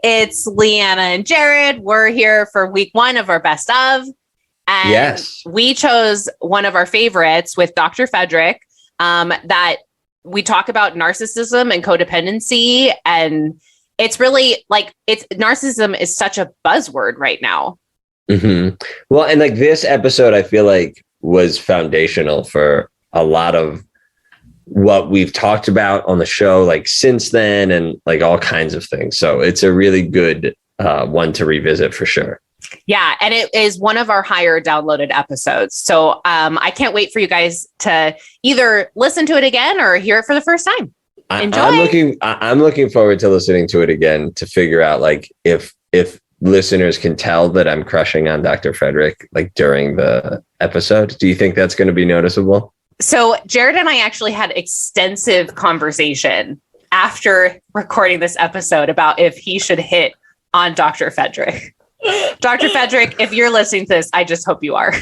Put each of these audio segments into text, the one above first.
it's Leanna and Jared. We're here for week 1 of our best of. And yes, we chose one of our favorites with Dr. Fedrick that we talk about narcissism and codependency. And it's really like narcissism is such a buzzword right now. Mm-hmm. Well, and like this episode, I feel like was foundational for a lot of what we've talked about on the show, like since then, and like all kinds of things. So it's a really good one to revisit for sure. Yeah. And it is one of our higher downloaded episodes. So I can't wait for you guys to either listen to it again or hear it for the first time. Enjoy. I'm looking forward to listening to it again to figure out like if listeners can tell that I'm crushing on Dr. Fedrick like during the episode. Do you think that's going to be noticeable? So Jared and I actually had extensive conversation after recording this episode about if he should hit on Dr. Fedrick. Dr. Fedrick, if you're listening to this, I just hope you are.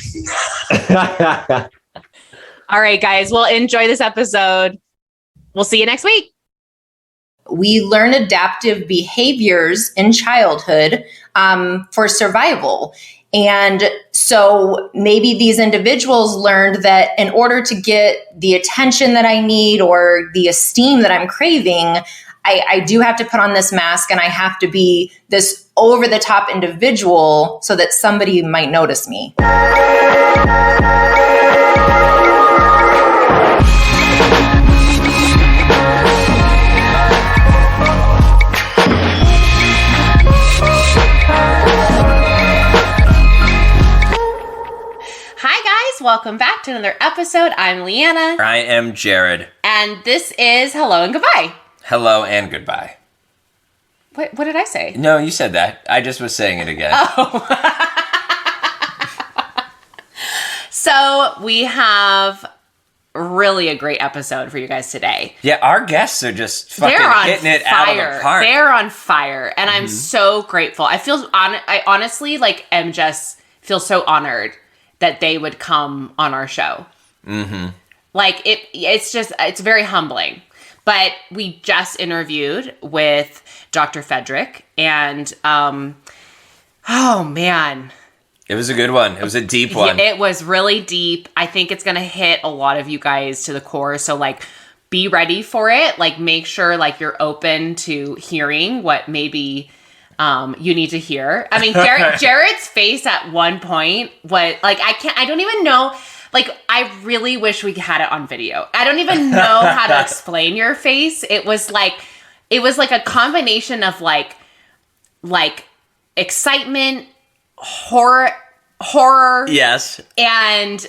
All right, guys. Well, enjoy this episode. We'll see you next week. We learn adaptive behaviors in childhood for survival. And so maybe these individuals learned that in order to get the attention that I need or the esteem that I'm craving, I do have to put on this mask and I have to be this over-the-top individual so that somebody might notice me. Welcome back to another episode. I'm Leanna. I am Jared. And this is Hello and Goodbye. Hello and goodbye. What did I say? No, you said that. I just was saying it again. Oh. So we have really a great episode for you guys today. Yeah, our guests are just fucking hitting it out of the park. They're on fire. And I'm so grateful. I honestly am just feel so honored that they would come on our show. Mm-hmm. Like it's very humbling. But we just interviewed with Dr. Fedrick and, oh man. It was a good one. It was a deep one. It was really deep. I think it's going to hit a lot of you guys to the core. So be ready for it. Make sure you're open to hearing what maybe you need to hear. I mean, Jared's face at one point was I don't even know. I really wish we had it on video. I don't even know how to explain your face. It was like a combination of excitement, horror. Yes. And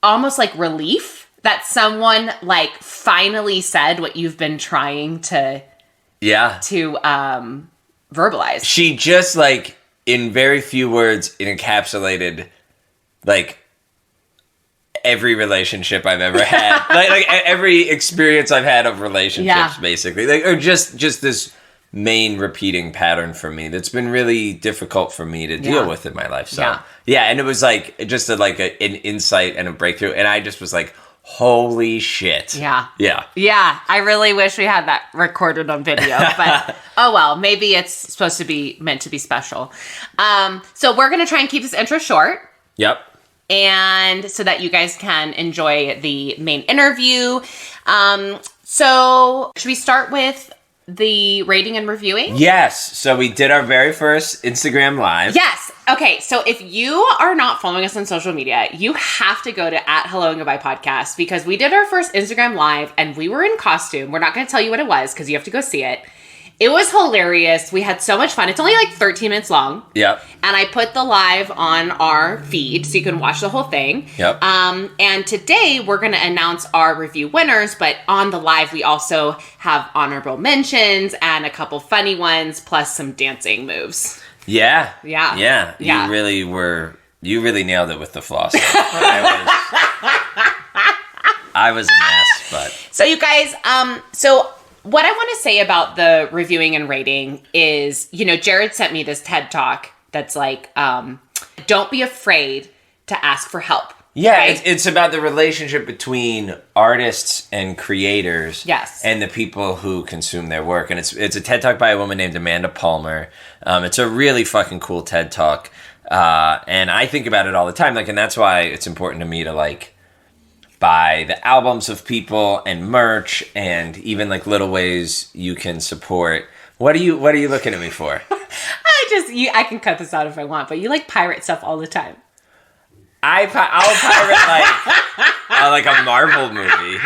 almost relief that someone finally said what you've been trying to verbalize. She just in very few words encapsulated every relationship I've ever had. Every experience I've had of relationships, basically. Or just this main repeating pattern for me that's been really difficult for me to deal with in my life. So and it was just an insight and a breakthrough, and I just was like, holy shit. Yeah. I really wish we had that recorded on video, but oh well, maybe it's supposed to be meant to be special. So we're gonna try and keep this intro short. Yep. And so that you guys can enjoy the main interview. So should we start with the rating and reviewing? Yes. So we did our very first Instagram Live. Yes. Okay. So if you are not following us on social media, you have to go to @Hello and Goodbye Podcast, because we did our first Instagram Live and we were in costume. We're not going to tell you what it was because you have to go see it. It was hilarious. We had so much fun. It's only 13 minutes long. Yep. And I put the live on our feed so you can watch the whole thing. Yep. And today we're going to announce our review winners, but on the live we also have honorable mentions and a couple funny ones plus some dancing moves. Yeah. Yeah. You really nailed it with the floss. I was a mess, but. So you guys, what I want to say about the reviewing and rating is, Jared sent me this TED Talk that's don't be afraid to ask for help. Yeah, right? it's about the relationship between artists and creators. Yes. And the people who consume their work. And it's a TED Talk by a woman named Amanda Palmer. It's a really fucking cool TED Talk. And I think about it all the time. Like, and that's why it's important to me to, like, buy the albums of people and merch and even, like, little ways you can support. What are you looking at me for? I can cut this out if I want, but you like pirate stuff all the time. I'll pirate like a Marvel movie.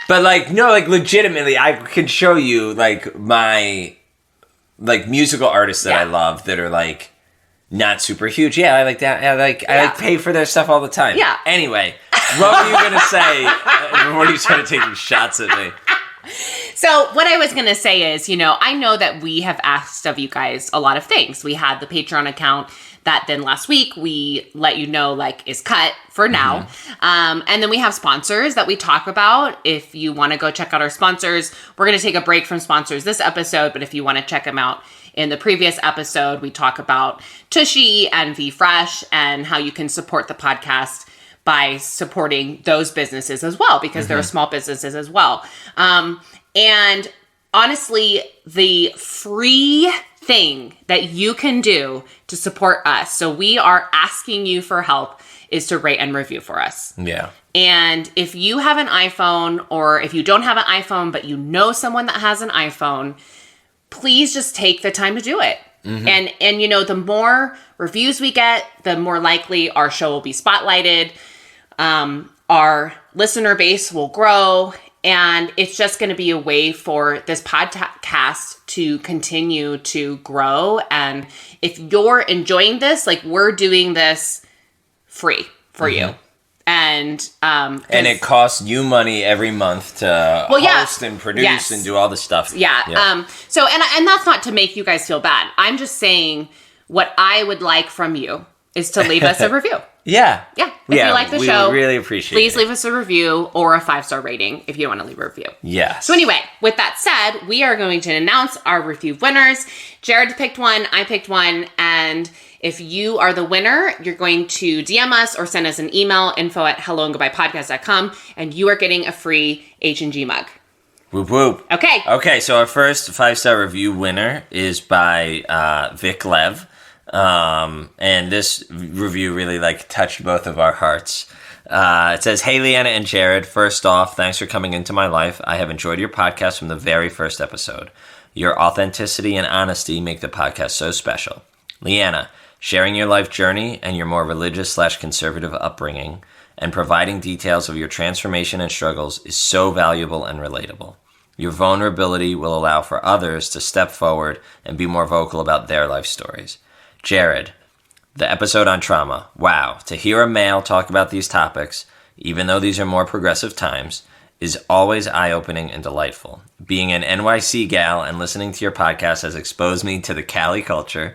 But like, no, like legitimately, I can show you like my like musical artists that I love that are like not super huge. Yeah, I like that. I pay for their stuff all the time. Yeah. Anyway, what were you gonna say before you started taking shots at me? So what I was going to say is, I know that we have asked of you guys a lot of things. We had the Patreon account that then last week we let you know like is cut for now. And then we have sponsors that we talk about. If you want to go check out our sponsors, we're going to take a break from sponsors this episode. But if you want to check them out in the previous episode, we talk about Tushy and VFresh and how you can support the podcast by supporting those businesses as well, because they're small businesses as well. And honestly, the free thing that you can do to support us, so we are asking you for help, is to rate and review for us. Yeah. And if you have an iPhone, or if you don't have an iPhone, but you know someone that has an iPhone, please just take the time to do it. And the more reviews we get, the more likely our show will be spotlighted. Our listener base will grow, and it's just going to be a way for this podcast to continue to grow. And if you're enjoying this, like, we're doing this free for you. And it costs you money every month to host and produce and do all the stuff. So that's not to make you guys feel bad. I'm just saying what I would like from you is to leave us a review. Yeah. If you like the show, we would really appreciate please leave us a review or a 5-star rating if you want to leave a review. Yes. So anyway, with that said, we are going to announce our review winners. Jared picked one, I picked one, and if you are the winner, you're going to DM us or send us an email, info@helloandgoodbyepodcast.com, and you are getting a free H&G mug. Whoop whoop. Okay, so our first 5-star review winner is by Vic Lev. And this review really like touched both of our hearts. It says, "Hey, Leanna and Jared, first off, thanks for coming into my life. I have enjoyed your podcast from the very first episode. Your authenticity and honesty make the podcast so special. Leanna, sharing your life journey and your more religious/conservative upbringing and providing details of your transformation and struggles is so valuable and relatable. Your vulnerability will allow for others to step forward and be more vocal about their life stories. Jared, the episode on trauma. Wow, to hear a male talk about these topics, even though these are more progressive times, is always eye-opening and delightful. Being an NYC gal and listening to your podcast has exposed me to the Cali culture.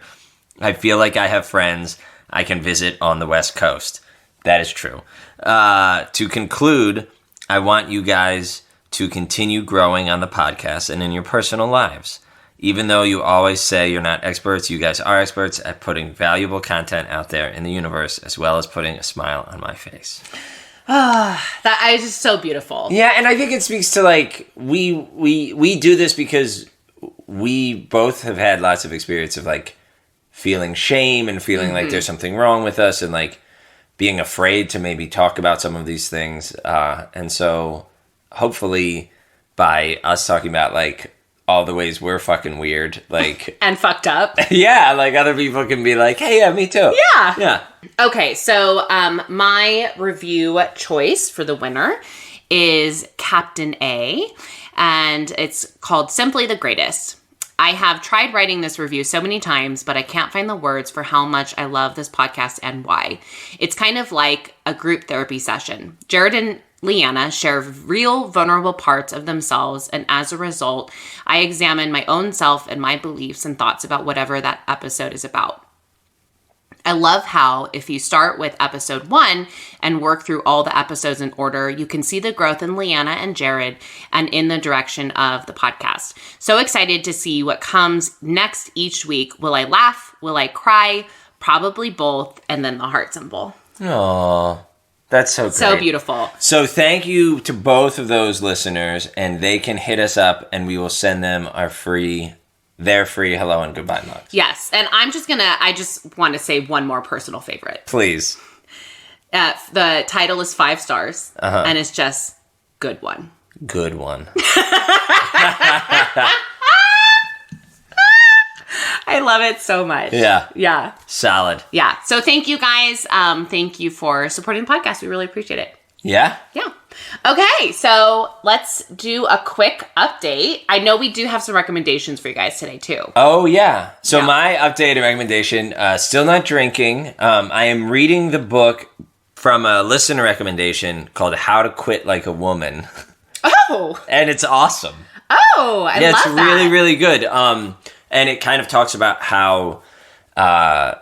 I feel like I have friends I can visit on the West Coast." That is true. To conclude, I want you guys to continue growing on the podcast and in your personal lives. Even though you always say you're not experts, you guys are experts at putting valuable content out there in the universe, as well as putting a smile on my face. That is just so beautiful. Yeah, and I think it speaks to, like, we do this because we both have had lots of experience of, like, feeling shame and feeling like there's something wrong with us and, like, being afraid to maybe talk about some of these things. And so hopefully by us talking about, like, all the ways we're fucking weird, like, and fucked up. Yeah, like, other people can be like, "Hey, yeah, me too." Yeah. Okay, so my review choice for the winner is Captain A, and it's called Simply the Greatest. I have tried writing this review so many times, but I can't find the words for how much I love this podcast and why. It's kind of like a group therapy session. Jared and Leanna share real vulnerable parts of themselves, and as a result, I examine my own self and my beliefs and thoughts about whatever that episode is about. I love how if you start with episode 1 and work through all the episodes in order, you can see the growth in Leanna and Jared and in the direction of the podcast. So excited to see what comes next each week. Will I laugh? Will I cry? Probably both. And then the heart symbol. Aww. That's so great. So beautiful. So thank you to both of those listeners, and they can hit us up and we will send them their free hello and goodbye mugs. Yes. And I just want to say one more personal favorite. Please. The title is 5 stars, and it's just good one. Good one. I love it so much. Yeah. Yeah. Solid. Yeah. So thank you guys. Thank you for supporting the podcast. We really appreciate it. Yeah? Yeah. Okay. So let's do a quick update. I know we do have some recommendations for you guys today too. Oh, yeah. So my updated recommendation, still not drinking. I am reading the book from a listener recommendation called How to Quit Like a Woman. Oh. And it's awesome. Oh, I love that. It's really, really good. And it kind of talks about how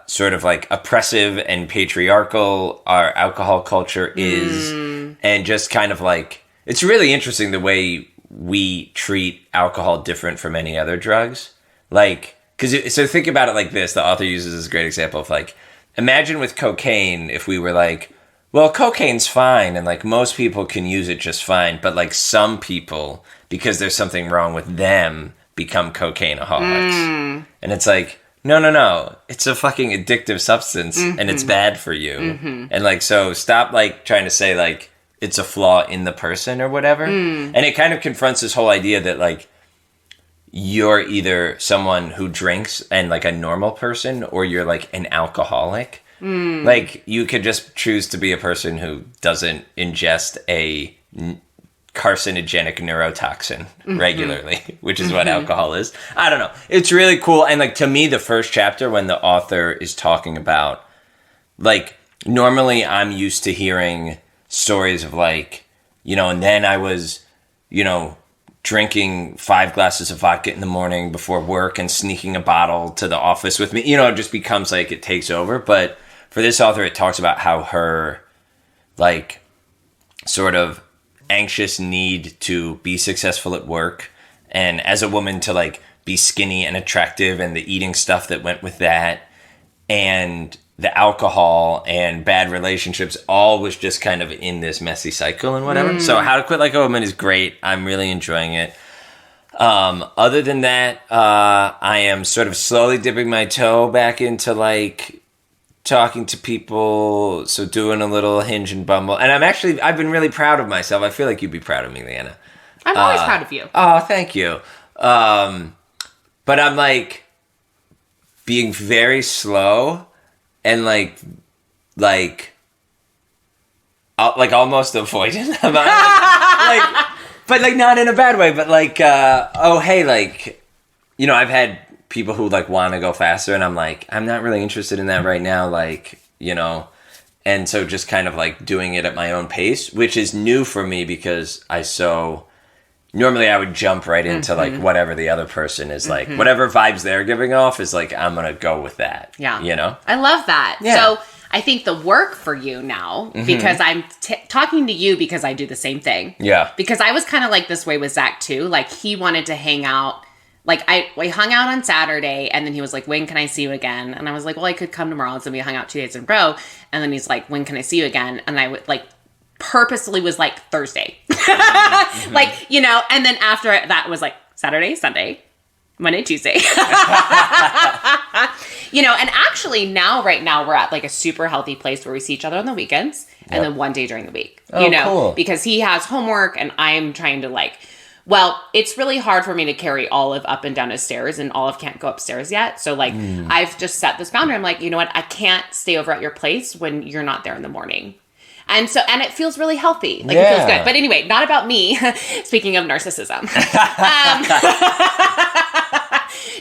sort of like oppressive and patriarchal our alcohol culture is. And just kind of like, it's really interesting the way we treat alcohol different from any other drugs. Like, so think about it like this. The author uses this great example of like, imagine with cocaine, if we were like, well, cocaine's fine, and like most people can use it just fine, but like some people, because there's something wrong with them, become cocaineaholics. And it's like, no, it's a fucking addictive substance, and it's bad for you. And like, so stop like trying to say like it's a flaw in the person or whatever. And it kind of confronts this whole idea that like you're either someone who drinks and like a normal person, or you're like an alcoholic. Like, you could just choose to be a person who doesn't ingest a carcinogenic neurotoxin regularly, which is what alcohol is. I don't know. It's really cool. And, like, to me, the first chapter, when the author is talking about, like, normally I'm used to hearing stories of, like, you know, and then I was, you know, drinking 5 glasses of vodka in the morning before work and sneaking a bottle to the office with me. You know, it just becomes, like, it takes over. But for this author, it talks about how her, like, sort of anxious need to be successful at work, and as a woman to, like, be skinny and attractive, and the eating stuff that went with that, and the alcohol and bad relationships, all was just kind of in this messy cycle and whatever. So How to Quit Like a Woman is great. I'm really enjoying it. Other than that, I am sort of slowly dipping my toe back into, like, talking to people, so doing a little Hinge and Bumble. And I've been really proud of myself. I feel like you'd be proud of me, Leanna. I'm always proud of you. Oh, thank you. But I'm, like, being very slow and, like almost avoidant about it. Like, but, like, not in a bad way, but, like, oh, hey, like, you know, I've had people who, like, want to go faster, and I'm like, I'm not really interested in that right now, like, you know, and so just kind of, like, doing it at my own pace, which is new for me because normally I would jump right into, like, whatever the other person is, like, whatever vibes they're giving off is, like, I'm going to go with that. Yeah. You know? I love that. Yeah. So I think the work for you now, because I'm talking to you because I do the same thing. Yeah. Because I was kind of like this way with Zach, too. Like, he wanted to hang out. Like, we hung out on Saturday, and then he was like, when can I see you again? And I was like, well, I could come tomorrow. And so we hung out 2 days in a row. And then he's like, when can I see you again? And I would, like, purposely was like Thursday. Like, you know, and then after that was like Saturday, Sunday, Monday, Tuesday. You know, and actually right now we're at like a super healthy place where we see each other on the weekends and then one day during the week, you know, cool. Because he has homework and I'm trying to like, well, it's really hard for me to carry Olive up and down his stairs, and Olive can't go upstairs yet. So, like, I've just set this boundary. I'm like, you know what? I can't stay over at your place when you're not there in the morning. And it feels really healthy. Like, it feels good. But anyway, not about me. Speaking of narcissism.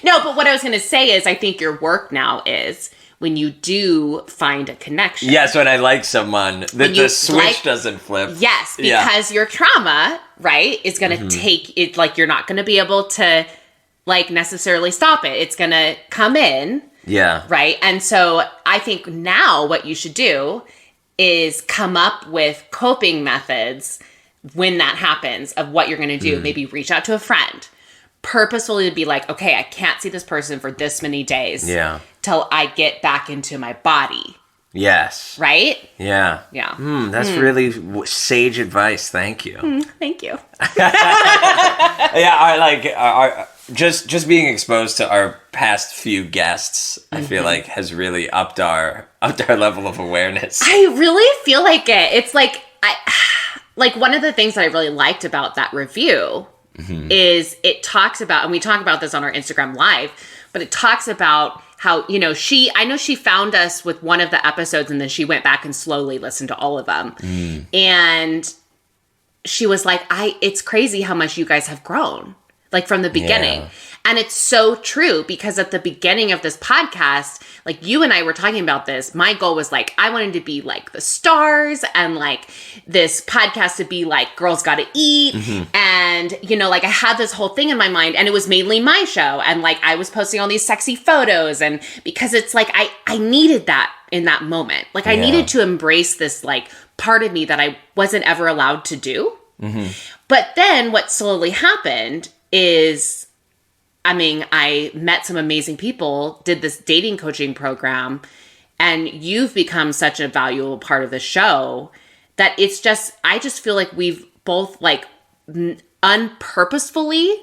No, but what I was going to say is I think your work now is when you do find a connection. Yes, when I like someone, the switch doesn't flip. Yes, because your trauma, right, is going to take it, like, you're not going to be able to, like, necessarily stop it. It's going to come in. Yeah. Right? And so I think now what you should do is come up with coping methods when that happens of what you're going to do. Maybe reach out to a friend. Purposefully to be like, okay, I can't see this person for this many days till I get back into my body. Yes. Right? Yeah. Yeah. That's really sage advice. Thank you. Thank you. Yeah, just being exposed to our past few guests, I feel like has really upped our level of awareness. I really feel like it. It's like one of the things that I really liked about that review is it talks about, and we talk about this on our Instagram Live, but it talks about how, I know she found us with one of the episodes and then she went back and slowly listened to all of them. And she was like, it's crazy how much you guys have grown, like from the beginning. Yeah. And it's so true, because at the beginning of this podcast, like you and I were talking about this, my goal was like, I wanted to be like the stars, and like this podcast to be like Girls Gotta Eat. And, like I had this whole thing in my mind, and it was mainly my show. And like I was posting all these sexy photos, and because it's like, I needed that in that moment. Like I needed to embrace this like part of me that I wasn't ever allowed to do. But then what slowly happened is, I met some amazing people, did this dating coaching program, and you've become such a valuable part of the show that I just feel like we've both like unpurposefully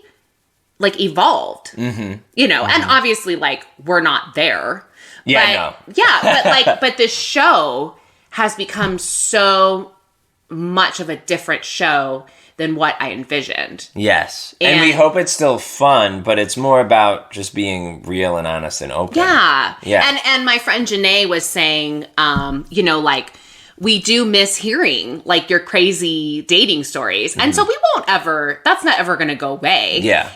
like evolved, and obviously like we're not there. But this show has become so much of a different show than what I envisioned. Yes. And we hope it's still fun, but it's more about just being real and honest and open. Yeah. And my friend Janae was saying, like, we do miss hearing, like, your crazy dating stories. And so that's not ever going to go away. Yeah.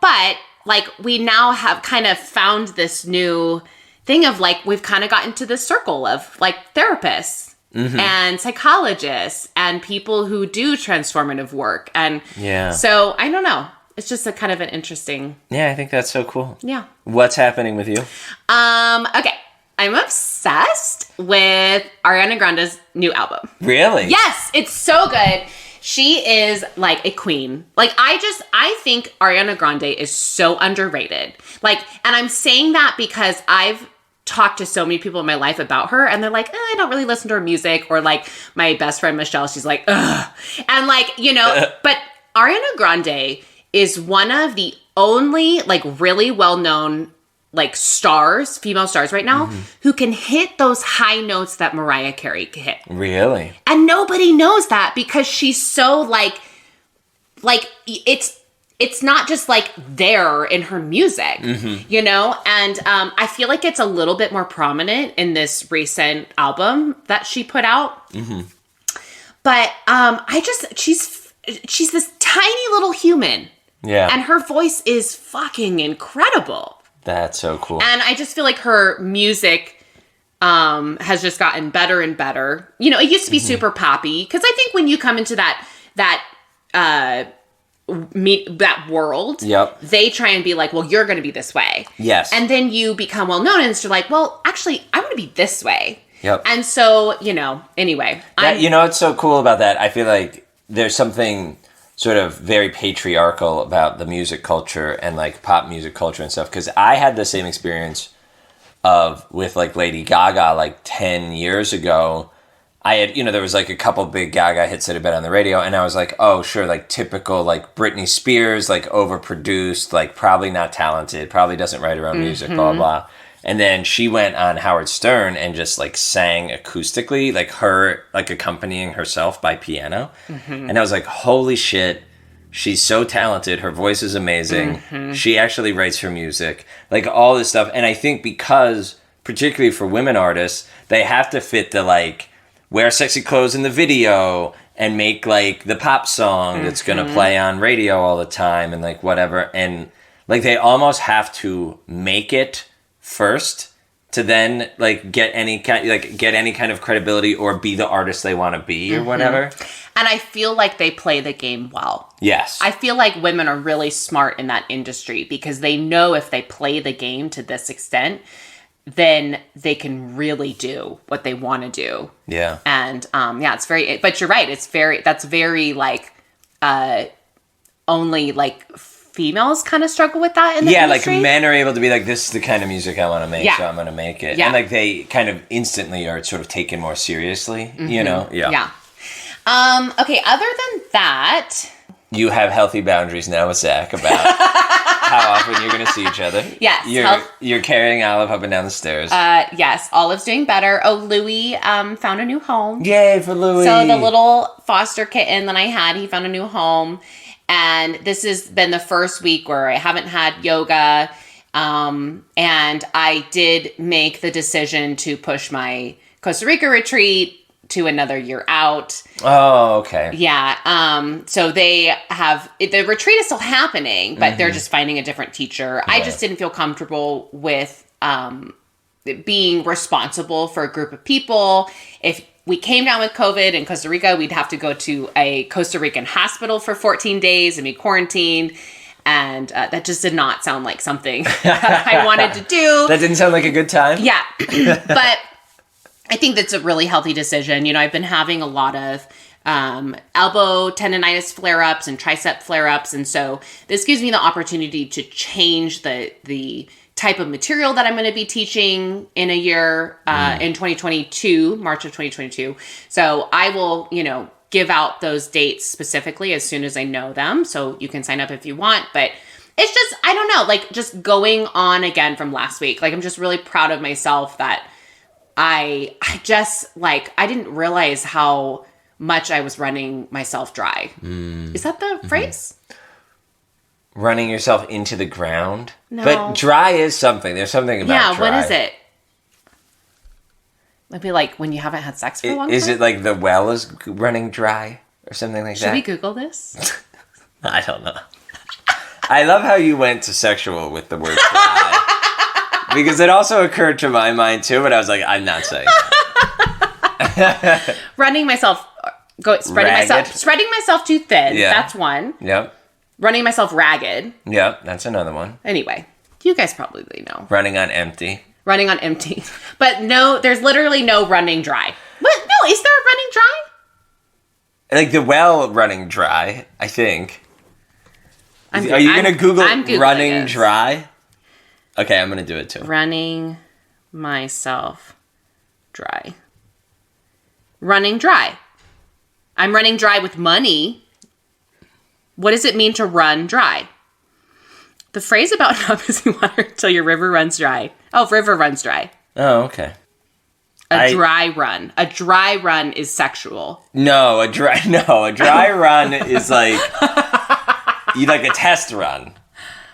But, like, we now have kind of found this new thing of, like, we've kind of gotten to this circle of, like, therapists. And psychologists and people who do transformative work. And so I don't know. It's just a kind of an interesting. Yeah, I think that's so cool. Yeah. What's happening with you? Okay. I'm obsessed with Ariana Grande's new album. Really? Yes. It's so good. She is like a queen. Like I think Ariana Grande is so underrated. Like, and I'm saying that because I've talked to so many people in my life about her, and they're like, I don't really listen to her music. Or like my best friend Michelle, she's like, ugh. And like, but Ariana Grande is one of the only like really well-known like stars, female stars right now, who can hit those high notes that Mariah Carey can hit. Really? And nobody knows that because she's so like it's not just like there in her music, and I feel like it's a little bit more prominent in this recent album that she put out. But she's this tiny little human. Yeah. And her voice is fucking incredible. That's so cool. And I just feel like her music has just gotten better and better. It used to be super poppy, because I think when you come into that world, they try and be like, well, you're going to be this way. Yes. And then you become well known, and it's like, well, actually, I'm going to be this way. Yep. And so, anyway. What's so cool about that? I feel like there's something sort of very patriarchal about the music culture and like pop music culture and stuff. Because I had the same experience with like Lady Gaga like 10 years ago. I had, there was like a couple big Gaga hits that had been on the radio, and I was like, oh, sure, like typical, like Britney Spears, like overproduced, like probably not talented, probably doesn't write her own music, blah, blah. And then she went on Howard Stern and just like sang acoustically, like her, like accompanying herself by piano. And I was like, holy shit, she's so talented. Her voice is amazing. She actually writes her music, like all this stuff. And I think because, particularly for women artists, they have to fit the like, wear sexy clothes in the video and make like the pop song that's going to play on radio all the time and like whatever. And like they almost have to make it first to then like get any kind of credibility or be the artist they want to be or whatever. And I feel like they play the game well. Yes. I feel like women are really smart in that industry because they know if they play the game to this extent, then they can really do what they want to do. Yeah. And it's very, but you're right. That's very like only like females kind of struggle with that in the industry. Like men are able to be like, this is the kind of music I want to make, so I'm going to make it. Yeah. And like they kind of instantly are sort of taken more seriously, you know? Yeah. Okay, other than that... You have healthy boundaries now with Zach about how often you're going to see each other. Yes. You're carrying Olive up and down the stairs. Yes, Olive's doing better. Oh, Louis found a new home. Yay for Louis. So the little foster kitten that I had, he found a new home. And this has been the first week where I haven't had yoga. And I did make the decision to push my Costa Rica retreat to another year out. Oh, okay. Yeah. So they have, the retreat is still happening, but they're just finding a different teacher. I just didn't feel comfortable with being responsible for a group of people. If we came down with COVID in Costa Rica, we'd have to go to a Costa Rican hospital for 14 days and be quarantined. And that just did not sound like something that I wanted to do. That didn't sound like a good time? Yeah. But I think that's a really healthy decision. You know, I've been having a lot of elbow tendonitis flare-ups and tricep flare-ups. And so this gives me the opportunity to change the type of material that I'm going to be teaching in a year, in 2022, March of 2022. So I will, you know, give out those dates specifically as soon as I know them. So you can sign up if you want. But it's just, I don't know, like just going on again from last week. Like I'm just really proud of myself that I just, like, I didn't realize how much I was running myself dry. Is that the phrase? Running yourself into the ground? No. But dry is something. There's something about dry. Yeah, what is it? Maybe like when you haven't had sex for a long time? Is it like the well is running dry or something like that? Should we Google this? I don't know. I love how you went to sexual with the word dry. Because it also occurred to my mind too, but I was like, I'm not saying that. Spreading myself too thin. Yeah. That's one. Yep. Running myself ragged. Yep, that's another one. Anyway, you guys probably know. Running on empty. Running on empty. But no, there's literally no running dry. What? No, is there a running dry? Like the well running dry, I think. Are you going to Google running dry? Okay, I'm going to do it too. Running myself dry. Running dry. I'm running dry with money. What does it mean to run dry? The phrase about not missing water until your river runs dry. Oh, river runs dry. Oh, okay. A dry run. A dry run is sexual. No, a dry run is like a test run.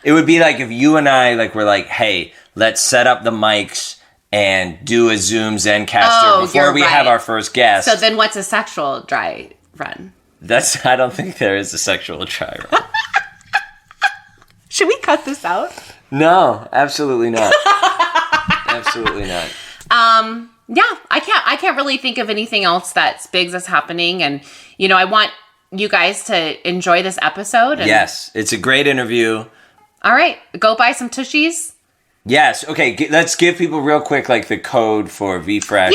It would be like if you and I were like, hey, let's set up the mics and do a Zoom Zencaster before we have our first guest. So then what's a sexual dry run? I don't think there is a sexual dry run. Should we cut this out? No, absolutely not. Absolutely not. Yeah, I can't really think of anything else that's big that's happening. And, you know, I want you guys to enjoy this episode. And yes, it's a great interview. All right, go buy some tushies. Yes, okay, let's give people real quick, the code for VFresh.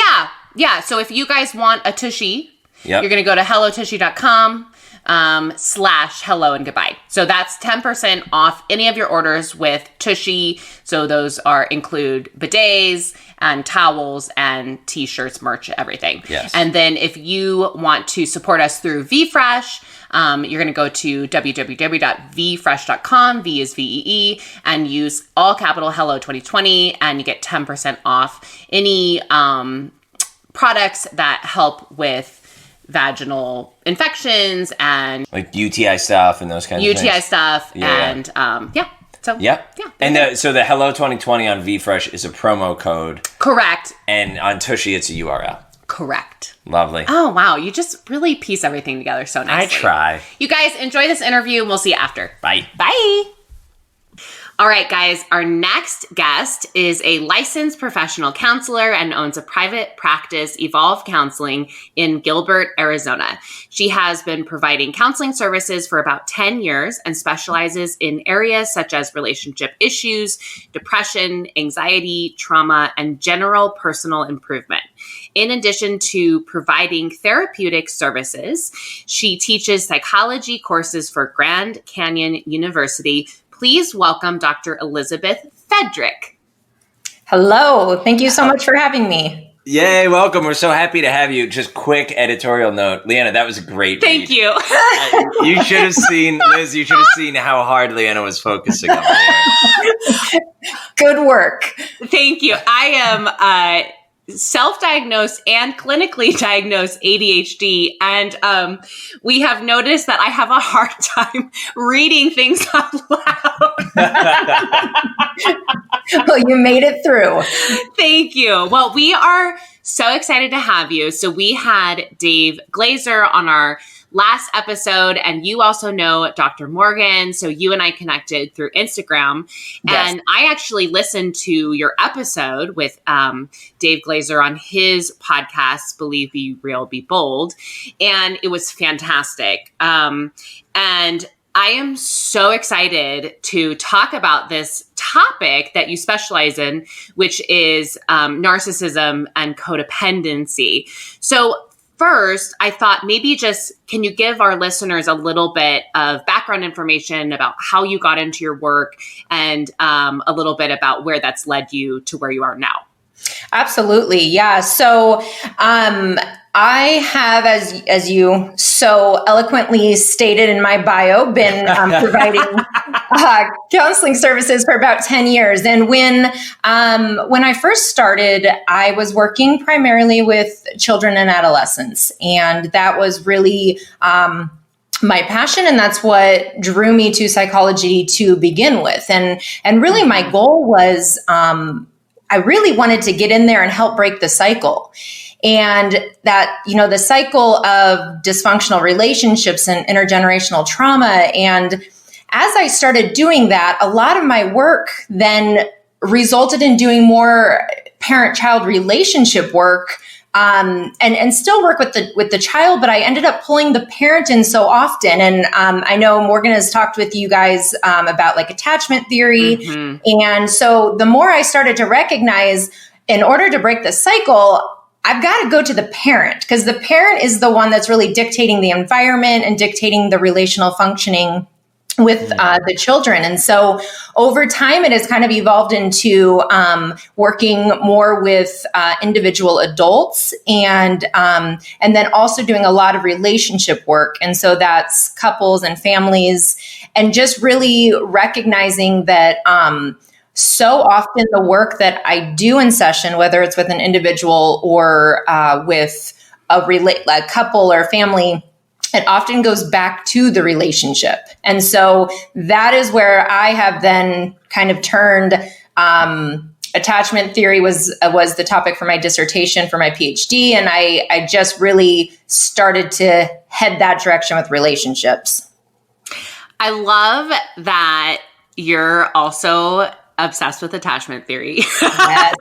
Yeah, so if you guys want a tushy, you're going to go to hellotushy.com /hello and goodbye. So that's 10% off any of your orders with Tushy. So those include bidets and towels and t-shirts, merch, everything. Yes. And then if you want to support us through VFresh, you're going to go to www.vfresh.com, V is VEE, and use all capital Hello 2020, and you get 10% off any products that help with vaginal infections and UTI stuff and those kinds of things. UTI stuff. Yeah. And So yep. Yeah. And so the Hello 2020 on VFresh is a promo code. Correct. And on Tushy it's a URL. Correct. Lovely. Oh, wow. You just really piece everything together so nicely. I try. You guys enjoy this interview and we'll see you after. Bye. Bye. All right, guys, our next guest is a licensed professional counselor and owns a private practice, Evolve Counseling, in Gilbert, Arizona. She has been providing counseling services for about 10 years and specializes in areas such as relationship issues, depression, anxiety, trauma, and general personal improvement. In addition to providing therapeutic services, she teaches psychology courses for Grand Canyon University. Please welcome Dr. Elizabeth Fedrick. Hello. Thank you so much for having me. Yay, welcome. We're so happy to have you. Just quick editorial note. Leanna, that was a great Thank read. you. You should have seen, Liz, you should have seen how hard Leanna was focusing on there. Good work. Thank you. I am self-diagnosed and clinically diagnosed ADHD. And we have noticed that I have a hard time reading things out loud. Well, you made it through. Thank you. Well, we are so excited to have you. So we had Dave Glazer on our last episode, and you also know Dr. Morgan. So you and I connected through Instagram. Yes. And I actually listened to your episode with Dave Glazer on his podcast, Believe, Be Real, Be Bold. And it was fantastic. And I am so excited to talk about this topic that you specialize in, which is narcissism and codependency. So first, I thought maybe just, can you give our listeners a little bit of background information about how you got into your work and a little bit about where that's led you to where you are now? Absolutely. Yeah. So I have, as you so eloquently stated in my bio, been providing counseling services for about 10 years. And when I first started, I was working primarily with children and adolescents. And that was really my passion. And that's what drew me to psychology to begin with. And really my goal was, I really wanted to get in there and help break the cycle. And that, the cycle of dysfunctional relationships and intergenerational trauma. And as I started doing that, a lot of my work then resulted in doing more parent-child relationship work, and still work with the child, but I ended up pulling the parent in so often. And I know Morgan has talked with you guys about like attachment theory. Mm-hmm. And so the more I started to recognize, in order to break the cycle, I've got to go to the parent, because the parent is the one that's really dictating the environment and dictating the relational functioning with the children. And so over time, it has kind of evolved into working more with individual adults and then also doing a lot of relationship work. And so that's couples and families, and just really recognizing that so often the work that I do in session, whether it's with an individual or with a couple or family, it often goes back to the relationship. And so that is where I have then kind of turned, attachment theory was the topic for my dissertation for my PhD. And I just really started to head that direction with relationships. I love that you're also obsessed with attachment theory. Yes.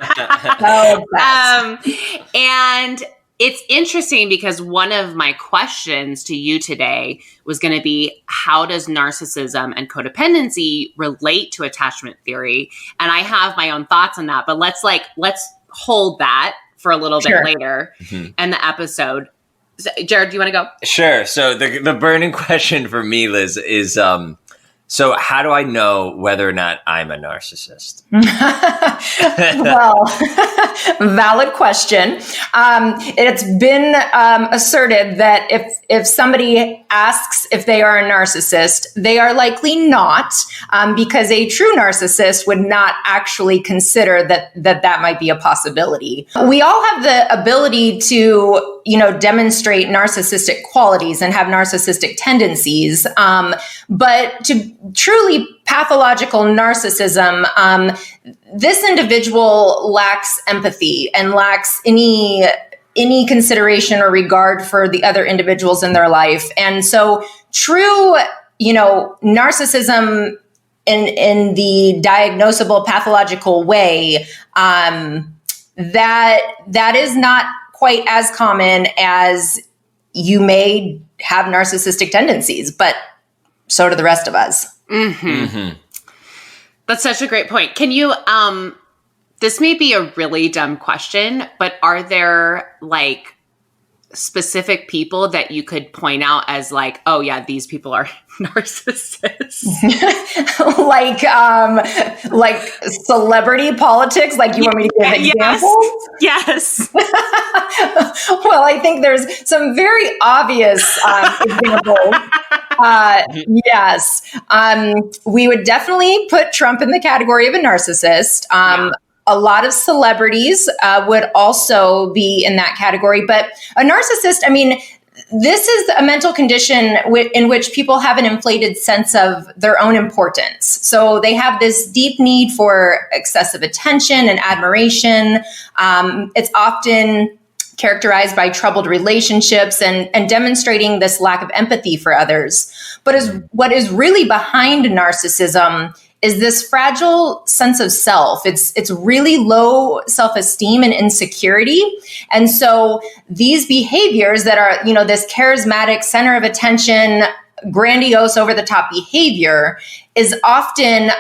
And it's interesting because one of my questions to you today was going to be, how does narcissism and codependency relate to attachment theory? And I have my own thoughts on that, but let's hold that for a little bit later in the episode. So, Jared, do you want to go? Sure. So the burning question for me, Liz, is so how do I know whether or not I'm a narcissist? Well, valid question. It's been asserted that if somebody asks if they are a narcissist, they are likely not, because a true narcissist would not actually consider that might be a possibility. We all have the ability to, demonstrate narcissistic qualities and have narcissistic tendencies. But to truly pathological narcissism, this individual lacks empathy and lacks any consideration or regard for the other individuals in their life. And so true, narcissism in the diagnosable pathological way, that is not quite as common as you may have narcissistic tendencies, but so do the rest of us. Mm-hmm. Mm-hmm. That's such a great point. Can you, this may be a really dumb question, but are there like specific people that you could point out as like, oh yeah, these people are narcissists? like celebrity politics? Like you want me to give examples? Yes. Well, I think there's some very obvious examples. Yes. We would definitely put Trump in the category of a narcissist. A lot of celebrities would also be in that category. But a narcissist, I mean, this is a mental condition in which people have an inflated sense of their own importance. So they have this deep need for excessive attention and admiration. It's often characterized by troubled relationships and demonstrating this lack of empathy for others. But what is really behind narcissism is this fragile sense of self. It's really low self-esteem and insecurity. And so these behaviors that are, this charismatic center of attention, grandiose over the top behavior is often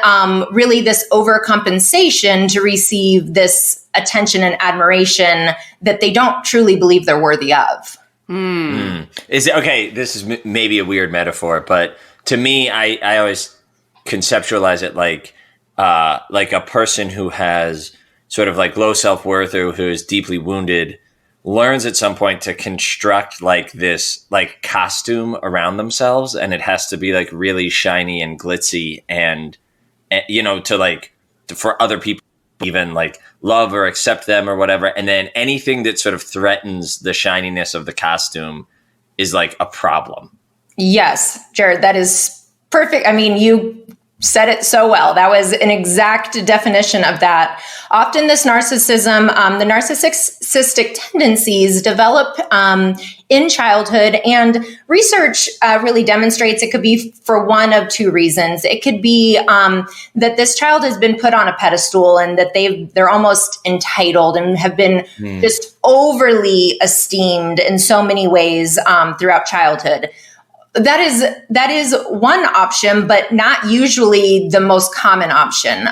really this overcompensation to receive this attention and admiration that they don't truly believe they're worthy of. Is it okay? This is maybe a weird metaphor, but to me, I always conceptualize it like a person who has sort of like low self-worth or who is deeply wounded learns at some point to construct like this like costume around themselves, and it has to be like really shiny and glitzy and for other people even like love or accept them or whatever. And then anything that sort of threatens the shininess of the costume is like a problem. Yes, Jared, that is perfect. I mean, you said it so well. That was an exact definition of that. Often this narcissism, the narcissistic tendencies develop in childhood, and research really demonstrates it could be for one of two reasons. It could be that this child has been put on a pedestal and that they're almost entitled and have been just overly esteemed in so many ways throughout childhood. That is one option, but not usually the most common option.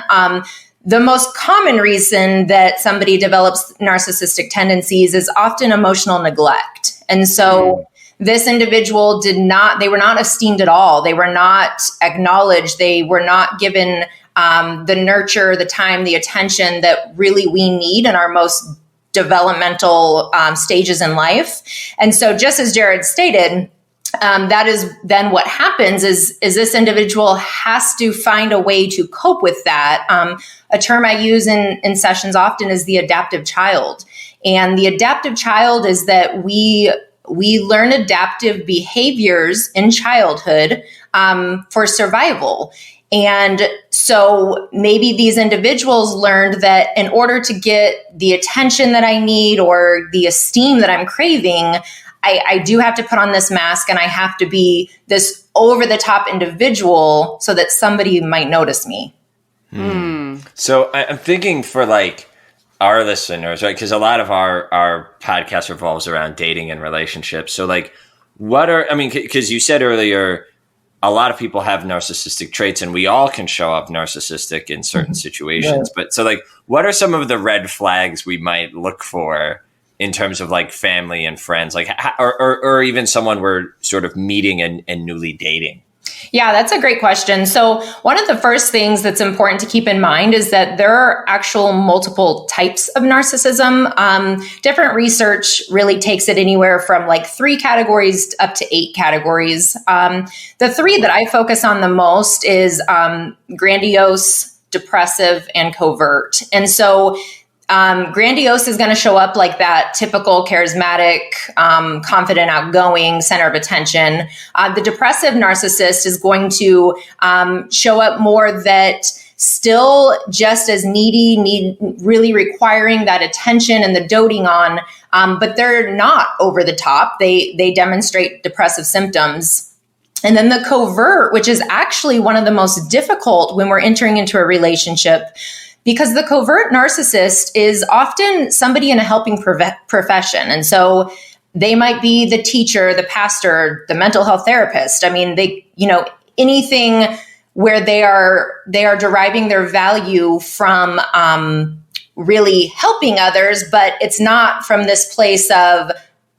The most common reason that somebody develops narcissistic tendencies is often emotional neglect. And so this individual they were not esteemed at all. They were not acknowledged. They were not given the nurture, the time, the attention that really we need in our most developmental stages in life. And so just as Jared stated, that is then what happens is this individual has to find a way to cope with that. A term I use in sessions often is the adaptive child. And the adaptive child is that we learn adaptive behaviors in childhood for survival. And so maybe these individuals learned that in order to get the attention that I need or the esteem that I'm craving, I do have to put on this mask and I have to be this over-the-top individual so that somebody might notice me. So I'm thinking for like our listeners, right? Because a lot of our podcast revolves around dating and relationships. So like because you said earlier, a lot of people have narcissistic traits and we all can show up narcissistic in certain situations. Yeah. But so like, what are some of the red flags we might look for in terms of like family and friends, like, or even someone we're sort of meeting and newly dating? Yeah, that's a great question. So one of the first things that's important to keep in mind is that there are actual multiple types of narcissism. Different research really takes it anywhere from like 3 categories up to 8 categories. The 3 that I focus on the most is grandiose, depressive, and covert. And so grandiose is going to show up like that typical charismatic, confident, outgoing center of attention. The depressive narcissist is going to show up more that still just as needy, really requiring that attention and the doting on, but they're not over the top. They demonstrate depressive symptoms. And then the covert, which is actually one of the most difficult when we're entering into a relationship, because the covert narcissist is often somebody in a helping profession. And so they might be the teacher, the pastor, the mental health therapist. I mean, anything where they are deriving their value from really helping others, but it's not from this place of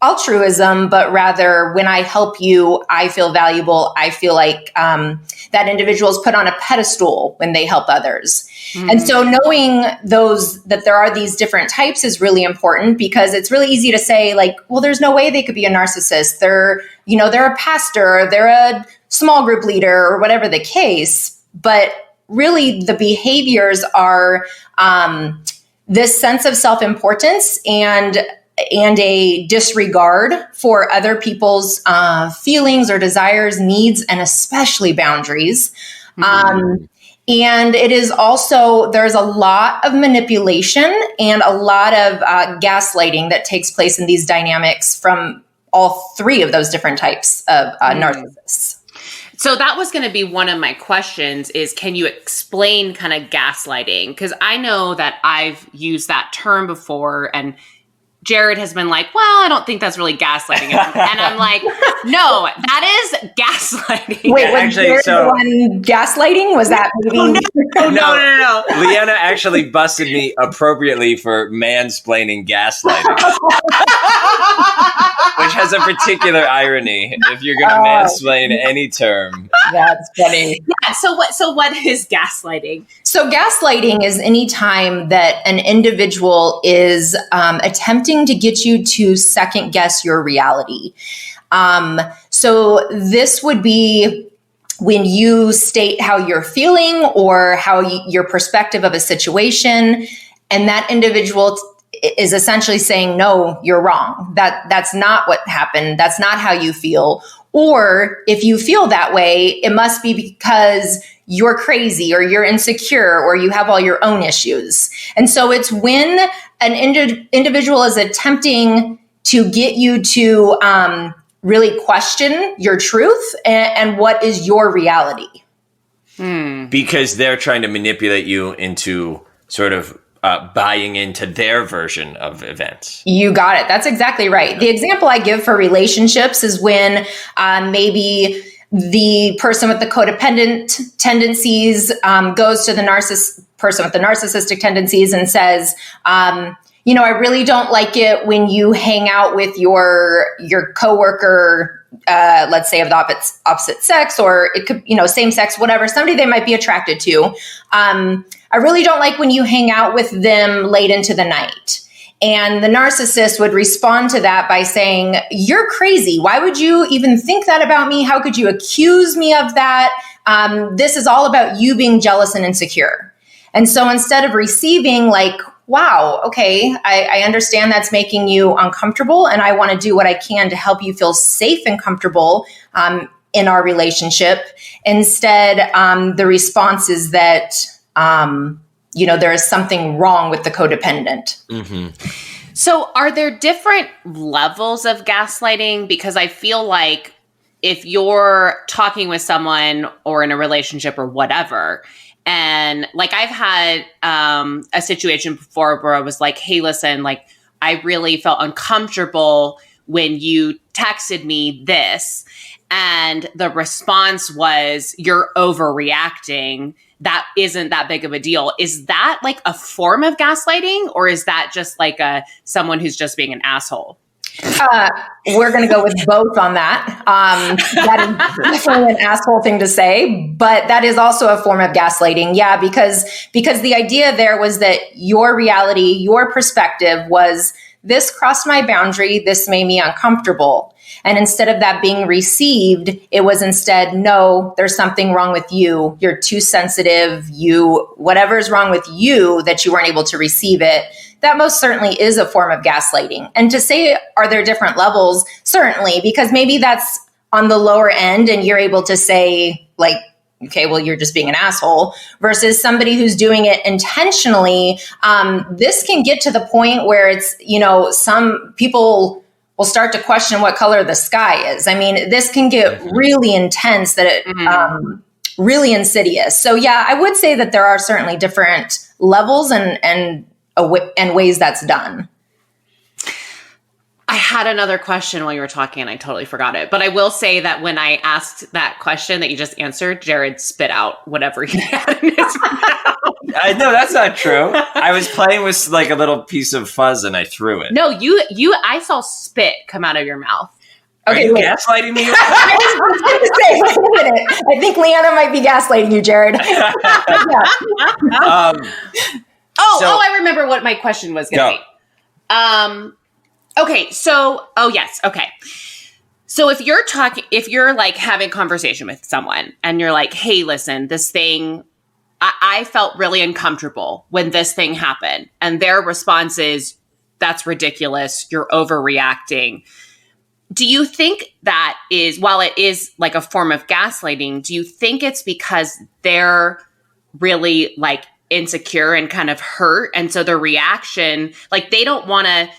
altruism, but rather when I help you, I feel valuable. I feel like that individual is put on a pedestal when they help others. Mm. And so knowing that there are these different types is really important, because it's really easy to say like, well, there's no way they could be a narcissist. They're a pastor, they're a small group leader, or whatever the case. But really the behaviors are this sense of self-importance and a disregard for other people's feelings or desires, needs, and especially boundaries. Mm-hmm. And it is also, there's a lot of manipulation and a lot of gaslighting that takes place in these dynamics from all three of those different types of narcissists. So that was going to be one of my questions is, can you explain kind of gaslighting? Because I know that I've used that term before, and Jared has been like, well, I don't think that's really gaslighting. And I'm like, no, that is gaslighting. Wait, was Jared the one gaslighting? Was that maybe? No. Leanna actually busted me appropriately for mansplaining gaslighting. Which has a particular irony if you're going to mansplain any term. That's funny. Yeah. So what is gaslighting? So gaslighting is any time that an individual is attempting to get you to second guess your reality. So this would be when you state how you're feeling or how your perspective of a situation, and that individual is essentially saying, no, you're wrong. That's not what happened. That's not how you feel. Or if you feel that way, it must be because you're crazy or you're insecure or you have all your own issues. And so it's when an individual is attempting to get you to really question your truth and what is your reality. Because they're trying to manipulate you into sort of buying into their version of events. You got it. That's exactly right. The example I give for relationships is when maybe the person with the codependent tendencies goes to the person with the narcissistic tendencies and says, I really don't like it when you hang out with your coworker, let's say of the opposite sex, or it could, same sex, whatever, somebody they might be attracted to. I really don't like when you hang out with them late into the night. And the narcissist would respond to that by saying, you're crazy. Why would you even think that about me? How could you accuse me of that? This is all about you being jealous and insecure. And so instead of receiving like, wow, okay, I understand that's making you uncomfortable, and I want to do what I can to help you feel safe and comfortable in our relationship. Instead, the response is that, there is something wrong with the codependent. Mm-hmm. So are there different levels of gaslighting? Because I feel like if you're talking with someone or in a relationship or whatever, and like I've had a situation before where I was like, hey, listen, like I really felt uncomfortable when you texted me this. And the response was, you're overreacting. That isn't that big of a deal. Is that like a form of gaslighting, or is that just like someone who's just being an asshole? We're going to go with both on that. That is definitely an asshole thing to say, but that is also a form of gaslighting. Yeah, because the idea there was that your reality, your perspective was, this crossed my boundary, this made me uncomfortable. And instead of that being received, it was instead, no, there's something wrong with you. You're too sensitive. Whatever's wrong with you that you weren't able to receive it. That most certainly is a form of gaslighting. And to say, are there different levels? Certainly, because maybe that's on the lower end and you're able to say like, okay, well, you're just being an asshole, versus somebody who's doing it intentionally. This can get to the point where it's, some people will start to question what color the sky is. I mean, this can get really intense, that it really insidious. So yeah, I would say that there are certainly different levels and ways that's done. I had another question while you were talking and I totally forgot it. But I will say that when I asked that question that you just answered, Jared spit out whatever he had in his mouth. No, that's not true. I was playing with like a little piece of fuzz and I threw it. No, I saw spit come out of your mouth. Okay, are you gaslighting me? I was going to say, wait a minute. I think Leanna might be gaslighting you, Jared. I remember what my question was going to be. Okay, so, yes, okay. So if you're like having a conversation with someone and you're like, hey, listen, this thing, I felt really uncomfortable when this thing happened. And their response is, that's ridiculous. You're overreacting. Do you think that is, while it is like a form of gaslighting, do you think it's because they're really like insecure and kind of hurt? And so their reaction, like they don't want to,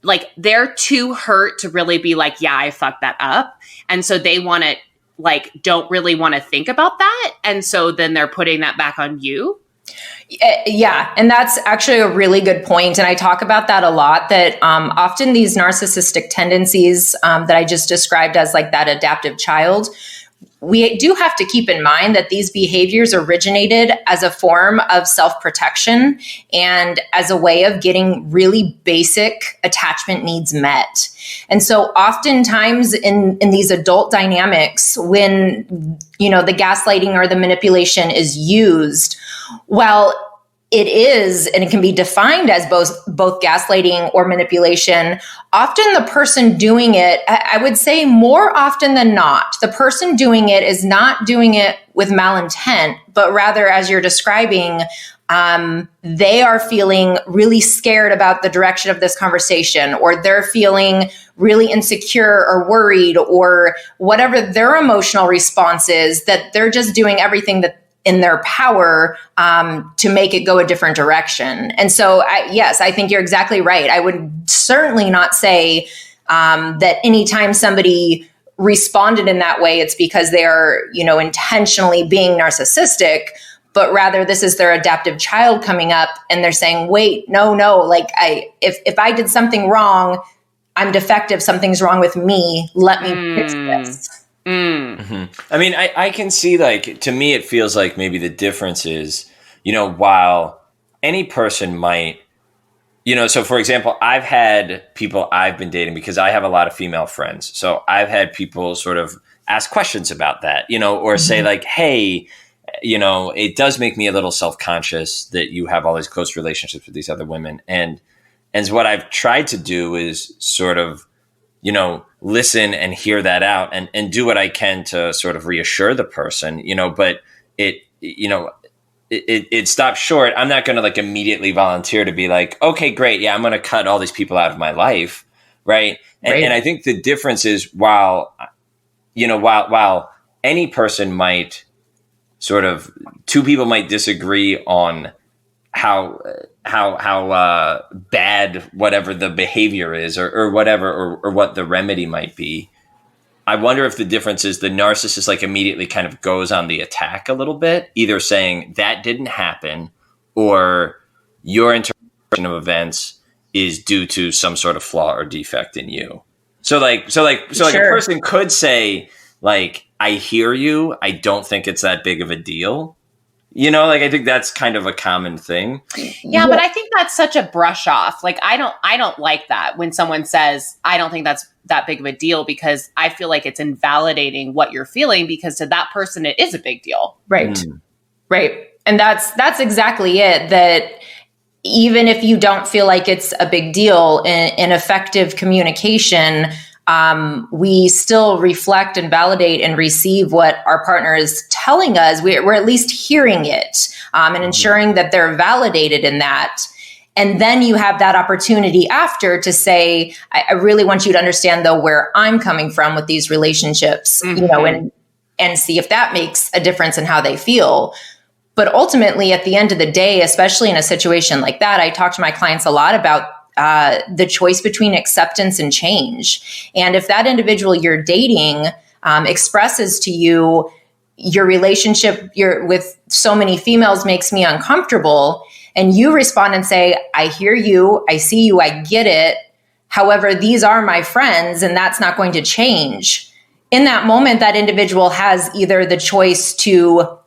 like they're too hurt to really be like, yeah, I fucked that up. And so they want to like, don't really want to think about that. And so then they're putting that back on you. Yeah. And that's actually a really good point. And I talk about that a lot, that often these narcissistic tendencies that I just described as like that adaptive child, we do have to keep in mind that these behaviors originated as a form of self-protection and as a way of getting really basic attachment needs met. And so oftentimes in these adult dynamics, when, you know, the gaslighting or the manipulation is used, well, it is, and it can be defined as both gaslighting or manipulation. Often the person doing it, I would say more often than not, the person doing it is not doing it with malintent, but rather, as you're describing, they are feeling really scared about the direction of this conversation, or they're feeling really insecure or worried, or whatever their emotional response is, that they're just doing everything that in their power to make it go a different direction. And so, yes, I think you're exactly right. I would certainly not say that anytime somebody responded in that way, it's because they are, you know, intentionally being narcissistic, but rather this is their adaptive child coming up and they're saying, wait, no, like if I did something wrong, I'm defective, something's wrong with me, let me fix this. Mm-hmm. I mean, I can see, like, to me, it feels like maybe the difference is, you know, while any person might, you know, so for example, I've had people I've been dating, because I have a lot of female friends. So I've had people sort of ask questions about that, you know, or say like, hey, you know, it does make me a little self-conscious that you have all these close relationships with these other women. And what I've tried to do is sort of, you know, listen and hear that out and do what I can to sort of reassure the person, you know, but it stops short. I'm not going to like immediately volunteer to be like, okay, great. Yeah, I'm going to cut all these people out of my life. Right. And I think the difference is while any person might sort of, two people might disagree on how bad whatever the behavior is or whatever, or what the remedy might be. I wonder if the difference is the narcissist like immediately kind of goes on the attack a little bit, either saying that didn't happen or your interpretation of events is due to some sort of flaw or defect in you. So like a person could say like, I hear you. I don't think it's that big of a deal. You know, like I think that's kind of a common thing. Yeah, but I think that's such a brush off. Like I don't like that when someone says, I don't think that's that big of a deal, because I feel like it's invalidating what you're feeling, because to that person it is a big deal. Right. Right. And that's exactly it. That even if you don't feel like it's a big deal in effective communication, we still reflect and validate and receive what our partner is telling us. We're at least hearing it and ensuring that they're validated in that. And then you have that opportunity after to say, I really want you to understand, though, where I'm coming from with these relationships, you know, and see if that makes a difference in how they feel. But ultimately, at the end of the day, especially in a situation like that, I talk to my clients a lot about the choice between acceptance and change. And if that individual you're dating expresses to you, your relationship with so many females makes me uncomfortable, and you respond and say, I hear you, I see you, I get it. However, these are my friends, and that's not going to change. In that moment, that individual has either the choice to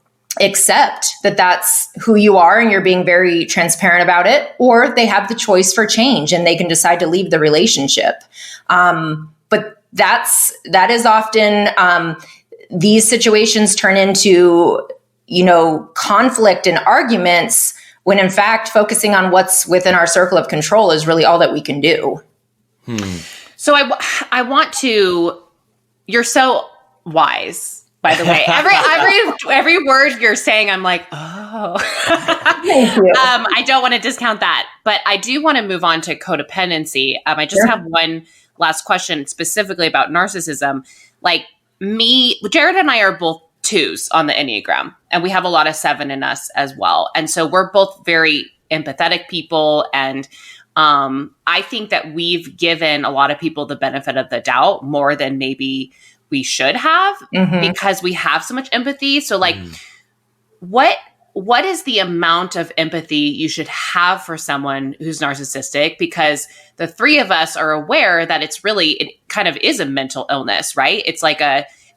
accept that that's who you are and you're being very transparent about it, or they have the choice for change and they can decide to leave the relationship. But that is often, these situations turn into, conflict and arguments, when in fact, focusing on what's within our circle of control is really all that we can do. So I want to, you're so wise, by the way. Every word you're saying, I'm like, oh. Thank you. I don't want to discount that, but I do want to move on to codependency. I just have one last question specifically about narcissism. Like Jared and I are both 2s on the Enneagram, and we have a lot of 7 in us as well. And so we're both very empathetic people, and I think that we've given a lot of people the benefit of the doubt more than maybe we should have, because we have so much empathy. So like, what is the amount of empathy you should have for someone who's narcissistic? Because the 3 of us are aware that it kind of is a mental illness, right? It's like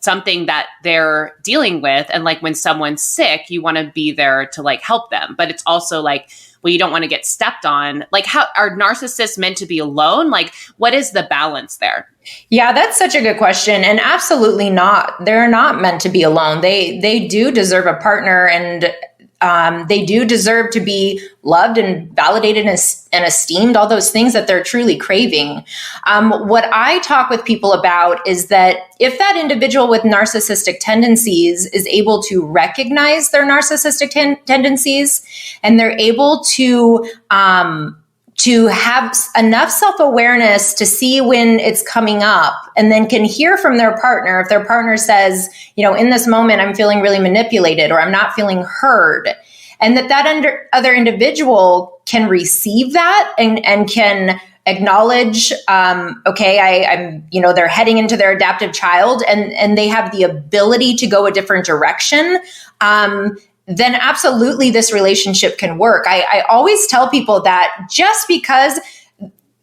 something that they're dealing with. And like when someone's sick, you want to be there to like help them. But it's also like, well, you don't want to get stepped on. Like, how are narcissists meant to be alone? Like, what is the balance there? Yeah, that's such a good question. And absolutely not. They're not meant to be alone. They do deserve a partner, and they do deserve to be loved and validated and esteemed, all those things that they're truly craving. What I talk with people about is that if that individual with narcissistic tendencies is able to recognize their narcissistic tendencies, and they're able to have enough self-awareness to see when it's coming up, and then can hear from their partner. If their partner says, in this moment, I'm feeling really manipulated, or I'm not feeling heard, and that other individual can receive that and can acknowledge, okay, they're heading into their adaptive child, and they have the ability to go a different direction, then absolutely this relationship can work. I always tell people that just because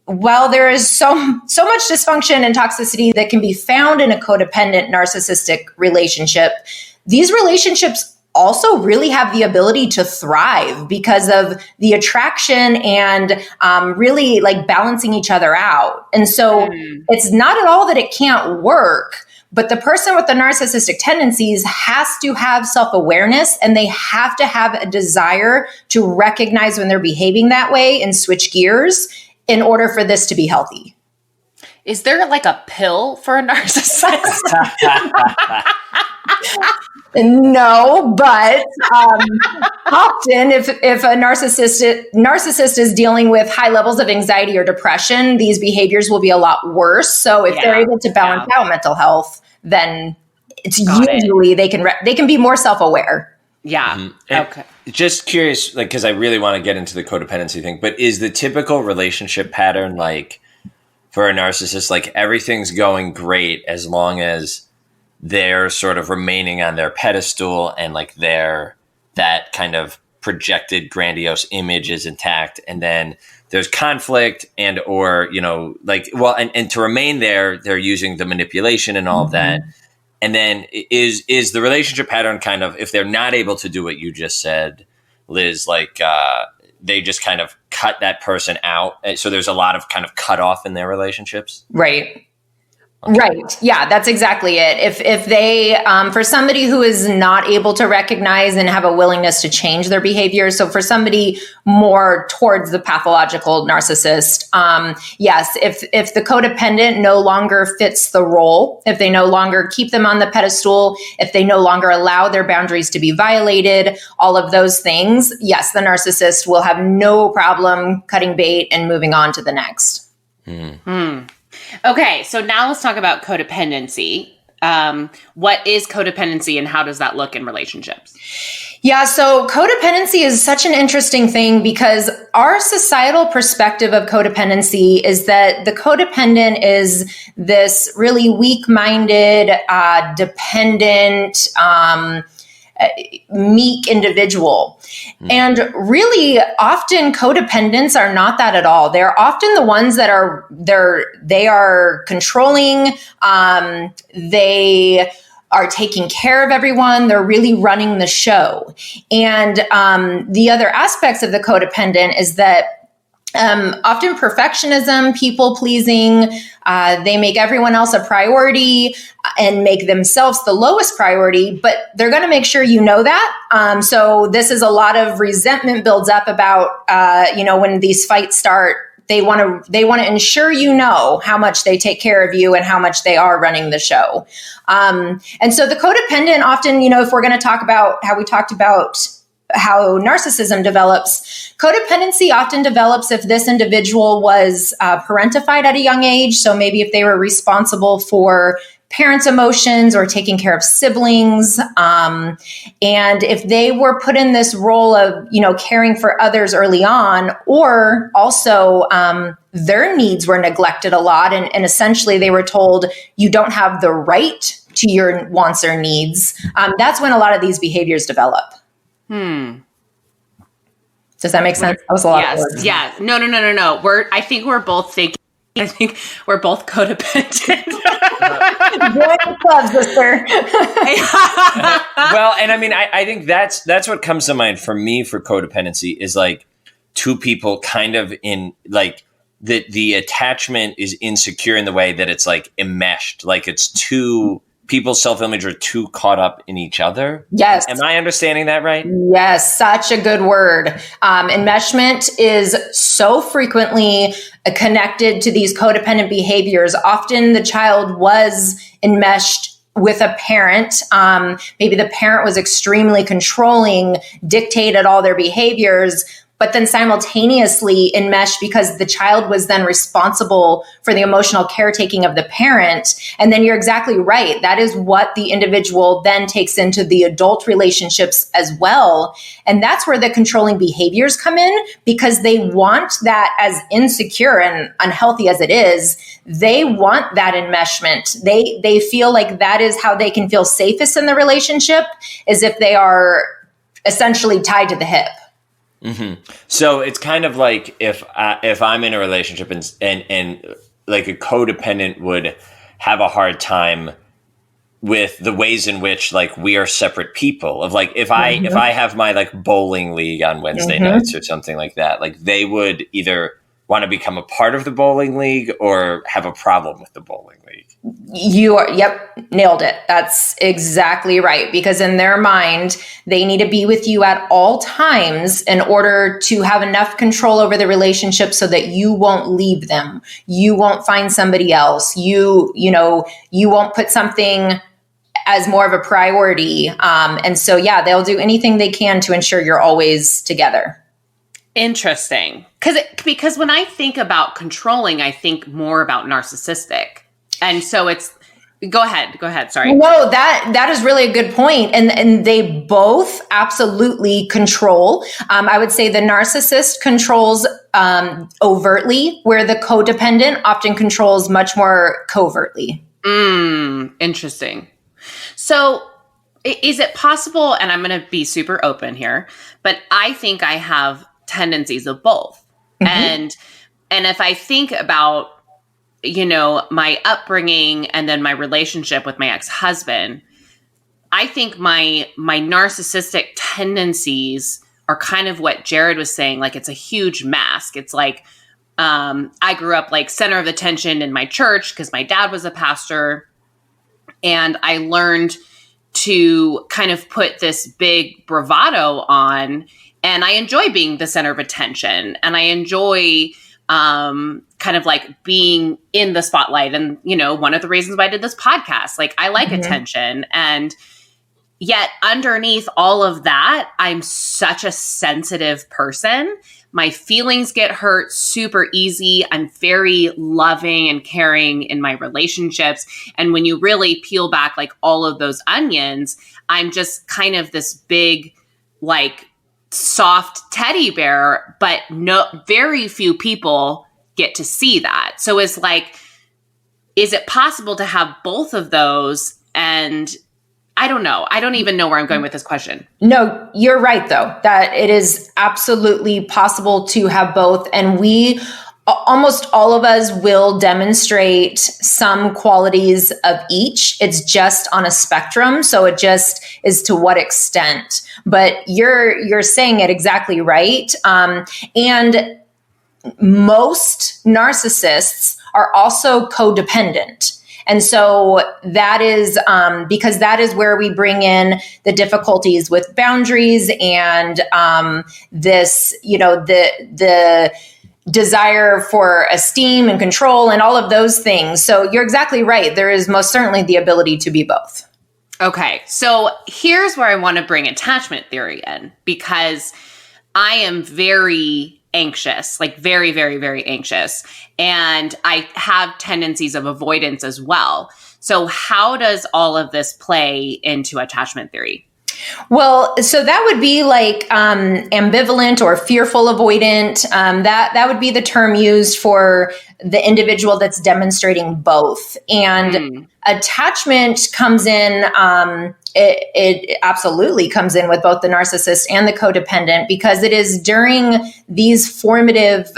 while there is so much dysfunction and toxicity that can be found in a codependent narcissistic relationship, these relationships also really have the ability to thrive because of the attraction and really like balancing each other out. And so it's not at all that it can't work. But the person with the narcissistic tendencies has to have self-awareness, and they have to have a desire to recognize when they're behaving that way and switch gears in order for this to be healthy. Is there like a pill for a narcissist? No, but often if a narcissist is dealing with high levels of anxiety or depression, these behaviors will be a lot worse. So if they're able to balance out mental health, then it's usually they can be more self-aware. Yeah. Okay. Just curious, like, because I really want to get into the codependency thing, but is the typical relationship pattern like for a narcissist, like everything's going great as long as they're sort of remaining on their pedestal and like that kind of projected grandiose image is intact, and then there's conflict and or and to remain there they're using the manipulation and all of that, and then is the relationship pattern kind of, if they're not able to do what you just said, Liz, like they just kind of cut that person out, so there's a lot of kind of cut off in their relationships, right? Okay. Right. Yeah, that's exactly it. If they, for somebody who is not able to recognize and have a willingness to change their behavior, so for somebody more towards the pathological narcissist, yes, if the codependent no longer fits the role, if they no longer keep them on the pedestal, if they no longer allow their boundaries to be violated, all of those things, yes, the narcissist will have no problem cutting bait and moving on to the next. Okay, so now let's talk about codependency. What is codependency and how does that look in relationships? Yeah, so codependency is such an interesting thing because our societal perspective of codependency is that the codependent is this really weak-minded, dependent, meek individual. And really often codependents are not that at all. They're often the ones that they are controlling. They are taking care of everyone. They're really running the show. And the other aspects of the codependent is that often perfectionism, people pleasing, they make everyone else a priority and make themselves the lowest priority, but they're going to make sure you know that. So this is a lot of resentment builds up about, when these fights start. They want to ensure you know how much they take care of you and how much they are running the show. And so the codependent often, if we're going to talk about how we talked about how narcissism develops, codependency often develops if this individual was parentified at a young age. So maybe if they were responsible for parents' emotions or taking care of siblings. And if they were put in this role of, caring for others early on, or also their needs were neglected a lot. And essentially they were told, you don't have the right to your wants or needs. That's when a lot of these behaviors develop. Does that make sense? That was a lot of words. Yeah. No. I think we're both thinking. I think we're both codependent. Join clubs, sister. Well, and I mean, I think that's what comes to mind for me for codependency is like two people kind of in like the attachment is insecure in the way that it's like enmeshed, like it's two people's self-image are too caught up in each other. Yes. Am I understanding that right? Yes, such a good word. Enmeshment is so frequently connected to these codependent behaviors. Often the child was enmeshed with a parent. Maybe the parent was extremely controlling, dictated all their behaviors, but then simultaneously enmeshed because the child was then responsible for the emotional caretaking of the parent. And then you're exactly right. That is what the individual then takes into the adult relationships as well. And that's where the controlling behaviors come in, because they want that, as insecure and unhealthy as it is, they want that enmeshment. They feel like that is how they can feel safest in the relationship, is if they are essentially tied to the hip. Mm-hmm. So it's kind of like if I'm in a relationship and like a codependent would have a hard time with the ways in which like we are separate people, of like if I have my like bowling league on Wednesday nights or something like that, like they would either want to become a part of the bowling league or have a problem with the bowling league. Nailed it. That's exactly right. Because in their mind, they need to be with you at all times in order to have enough control over the relationship so that you won't leave them. You won't find somebody else. You won't put something as more of a priority. And so, they'll do anything they can to ensure you're always together. Interesting. Because when I think about controlling, I think more about narcissistic. And so it's, go ahead. Sorry. No, that is really a good point. And they both absolutely control. I would say the narcissist controls overtly, where the codependent often controls much more covertly. Interesting. So is it possible, and I'm going to be super open here, but I think I have tendencies of both. And if I think about, my upbringing and then my relationship with my ex-husband, I think my narcissistic tendencies are kind of what Jared was saying. Like, it's a huge mask. It's like, I grew up like center of attention in my church because my dad was a pastor. And I learned to kind of put this big bravado on, and I enjoy being the center of attention, and I enjoy kind of like being in the spotlight. And, one of the reasons why I did this podcast, like I like attention. And yet underneath all of that, I'm such a sensitive person. My feelings get hurt super easy. I'm very loving and caring in my relationships. And when you really peel back like all of those onions, I'm just kind of this big like soft teddy bear, but very few people get to see that. So it's like, is it possible to have both of those? And I don't know. I don't even know where I'm going with this question. No, you're right, though, that it is absolutely possible to have both. And almost all of us will demonstrate some qualities of each. It's just on a spectrum. So it just is to what extent. But you're saying it exactly right. And most narcissists are also codependent. And so that is because that is where we bring in the difficulties with boundaries and this, the desire for esteem and control and all of those things. So you're exactly right. There is most certainly the ability to be both. Okay. So here's where I want to bring attachment theory in, because I am very anxious, like very, very, very anxious. And I have tendencies of avoidance as well. So how does all of this play into attachment theory? Well, so that would be like ambivalent or fearful avoidant. That would be the term used for the individual that's demonstrating both. And attachment comes in, it absolutely comes in with both the narcissist and the codependent, because it is during these formative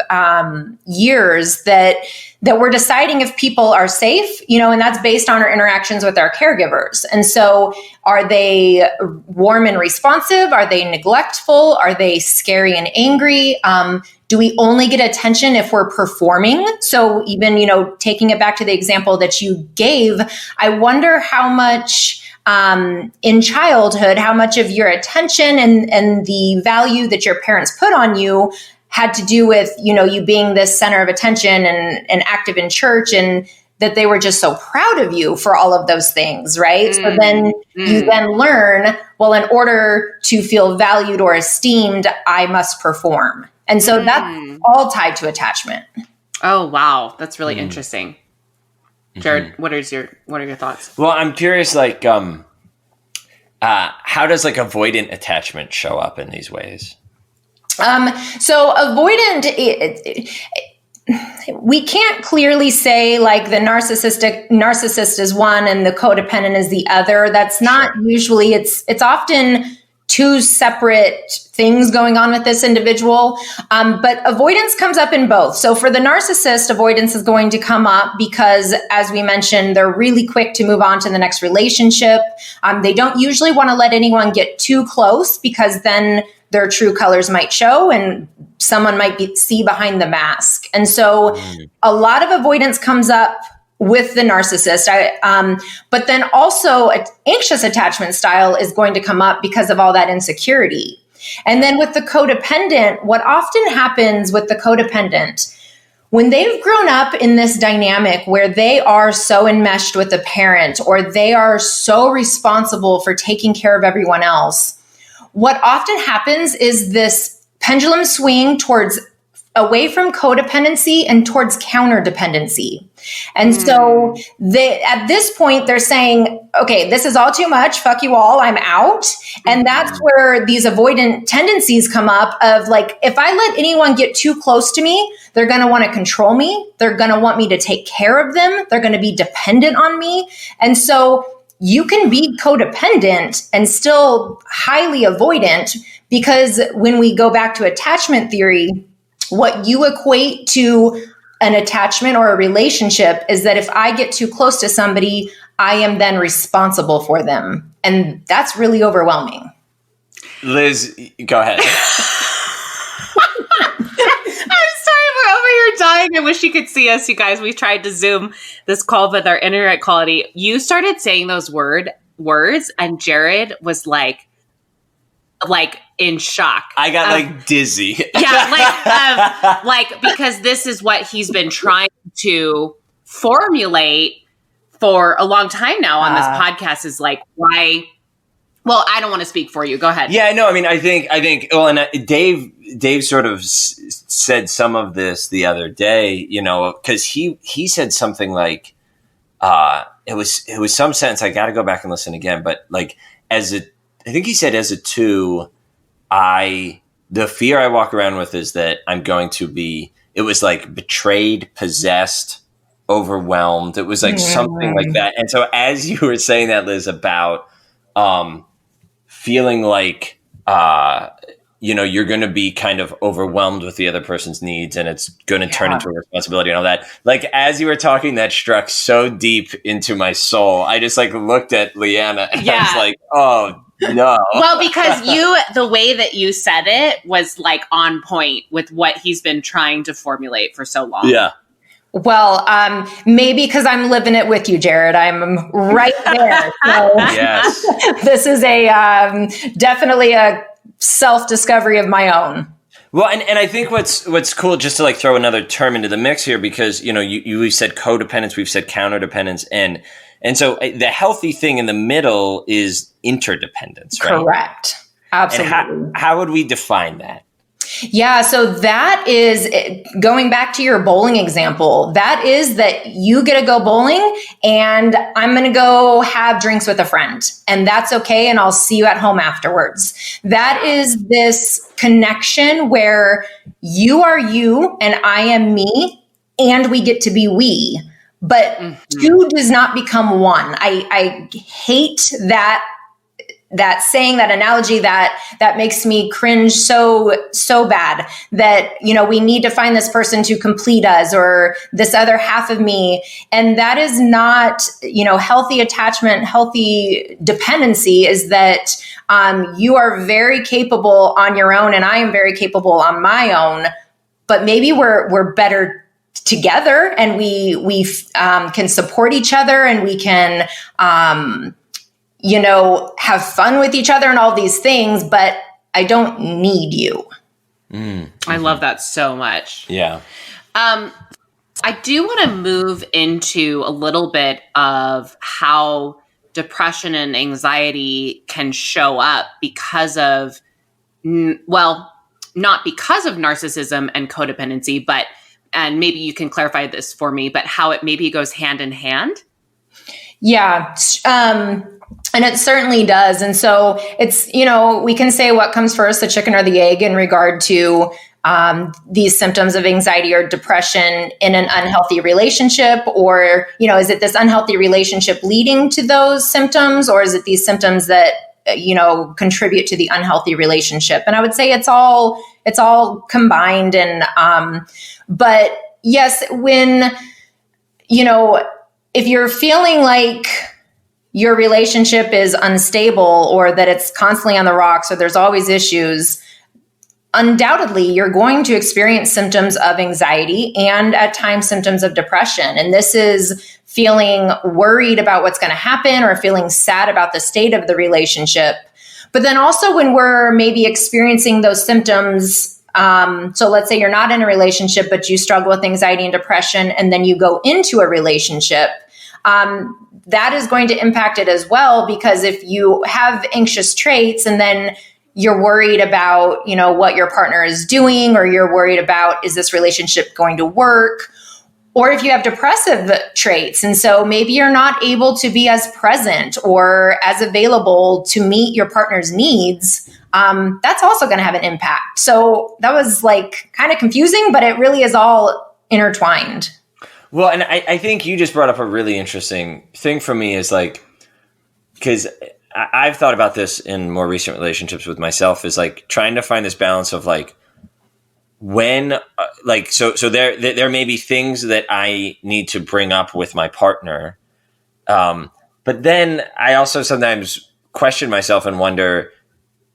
years that we're deciding if people are safe, and that's based on our interactions with our caregivers. And so are they warm and responsive? Are they neglectful? Are they scary and angry? Do we only get attention if we're performing? So even, taking it back to the example that you gave, I wonder how much in childhood, how much of your attention and the value that your parents put on you had to do with, you being this center of attention and active in church, and that they were just so proud of you for all of those things, right? So then you then learn, well, in order to feel valued or esteemed, I must perform. And so that's all tied to attachment. Oh, wow. That's really interesting. Jared, what are your thoughts? Well, I'm curious, like, how does like avoidant attachment show up in these ways? So avoidant, we can't clearly say like the narcissist is one and the codependent is the other. That's not usually, it's often two separate things going on with this individual. But avoidance comes up in both. So for the narcissist, avoidance is going to come up because, as we mentioned, they're really quick to move on to the next relationship. They don't usually want to let anyone get too close, because then their true colors might show and someone might see behind the mask. And so a lot of avoidance comes up with the narcissist. But then also an anxious attachment style is going to come up because of all that insecurity. And then with the codependent, what often happens with the codependent, when they've grown up in this dynamic where they are so enmeshed with the parent, or they are so responsible for taking care of everyone else, what often happens is this pendulum swing towards away from codependency and towards counterdependency. And so at this point, they're saying, okay, this is all too much. Fuck you all. I'm out. And that's where these avoidant tendencies come up of like, if I let anyone get too close to me, they're going to want to control me. They're going to want me to take care of them. They're going to be dependent on me. And so you can be codependent and still highly avoidant, because when we go back to attachment theory, what you equate to an attachment or a relationship is that if I get too close to somebody, I am then responsible for them. And that's really overwhelming. Liz, go ahead. We're over here dying. I wish you could see us, you guys. We tried to Zoom this call with our internet quality. You started saying those words, and Jared was like in shock. I got like dizzy. Yeah, like because this is what he's been trying to formulate for a long time now on this podcast, is like, why? Well, I don't want to speak for you. Go ahead. Yeah, no, I mean, I think, well, and Dave sort of said some of this the other day, because he said something like, it was some sense, I got to go back and listen again, but like I think he said as a two, the fear I walk around with is that I'm going to be, it was like betrayed, possessed, overwhelmed. It was like something like that. And so as you were saying that, Liz, about feeling like, you're going to be kind of overwhelmed with the other person's needs and it's going to turn into a responsibility and all that. Like, as you were talking, that struck so deep into my soul. I just like looked at Leanna and I was like, oh, no. Well, because the way that you said it was like on point with what he's been trying to formulate for so long. Yeah. Well, maybe because I'm living it with you, Jared. I'm right there. So Yes. This is definitely a self-discovery of my own. Well, and I think what's cool, just to like throw another term into the mix here, because we've said codependence, we've said counterdependence, and so the healthy thing in the middle is interdependence, right? Correct. Absolutely. And how would we define that? Yeah, so that is, going back to your bowling example, that is that you get to go bowling and I'm going to go have drinks with a friend and that's okay. And I'll see you at home afterwards. That is this connection where you are you and I am me and we get to be we. But two does not become one. I hate that saying, that analogy, that makes me cringe so bad, that, we need to find this person to complete us or this other half of me. And that is not, healthy attachment. Healthy dependency is that you are very capable on your own and I am very capable on my own, but maybe we're better together and we can support each other and we can, have fun with each other and all these things, but I don't need you. I love that so much. Yeah. I do want to move into a little bit of how depression and anxiety can show up because of, not because of narcissism and codependency, and maybe you can clarify this for me, but how it maybe goes hand in hand. Yeah. And it certainly does. And so it's, we can say what comes first, the chicken or the egg, in regard to these symptoms of anxiety or depression in an unhealthy relationship, or, is it this unhealthy relationship leading to those symptoms, or is it these symptoms that, contribute to the unhealthy relationship? And I would say it's all combined. And, but yes, when, if you're feeling like your relationship is unstable or that it's constantly on the rocks or there's always issues, undoubtedly you're going to experience symptoms of anxiety and at times symptoms of depression. And this is feeling worried about what's going to happen or feeling sad about the state of the relationship. But then also when we're maybe experiencing those symptoms, so let's say you're not in a relationship, but you struggle with anxiety and depression, and then you go into a relationship, that is going to impact it as well, because if you have anxious traits and then you're worried about, what your partner is doing, or you're worried about, is this relationship going to work? Or if you have depressive traits, and so maybe you're not able to be as present or as available to meet your partner's needs, that's also going to have an impact. So that was like kind of confusing, but it really is all intertwined. Well, and I think you just brought up a really interesting thing for me, is like, because I've thought about this in more recent relationships with myself, is like trying to find this balance of like, when, so there may be things that I need to bring up with my partner. But then I also sometimes question myself and wonder,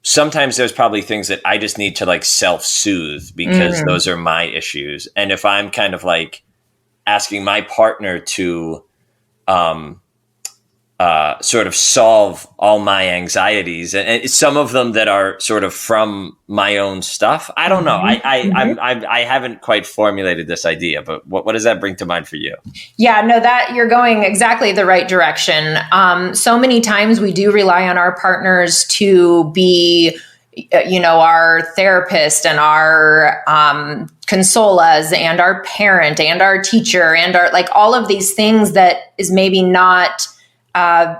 sometimes there's probably things that I just need to like self-soothe because those are my issues. And if I'm kind of like asking my partner to sort of solve all my anxieties, and some of them that are sort of from my own stuff, I don't know. I haven't quite formulated this idea, but what does that bring to mind for you? Yeah, no, that you're going exactly the right direction. So many times we do rely on our partners to be, our therapist and our console us and our parent and our teacher and our, like, all of these things that is maybe not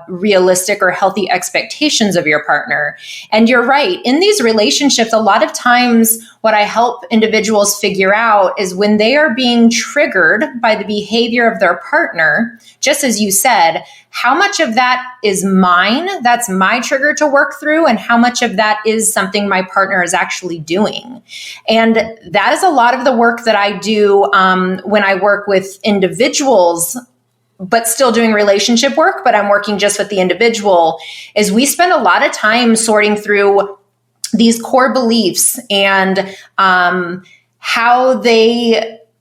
realistic or healthy expectations of your partner. And you're right. In these relationships, a lot of times what I help individuals figure out is when they are being triggered by the behavior of their partner, just as you said, how much of that is mine, that's my trigger to work through, and how much of that is something my partner is actually doing. And that is a lot of the work that I do when I work with individuals, but still doing relationship work, but I'm working just with the individual, is we spend a lot of time sorting through these core beliefs and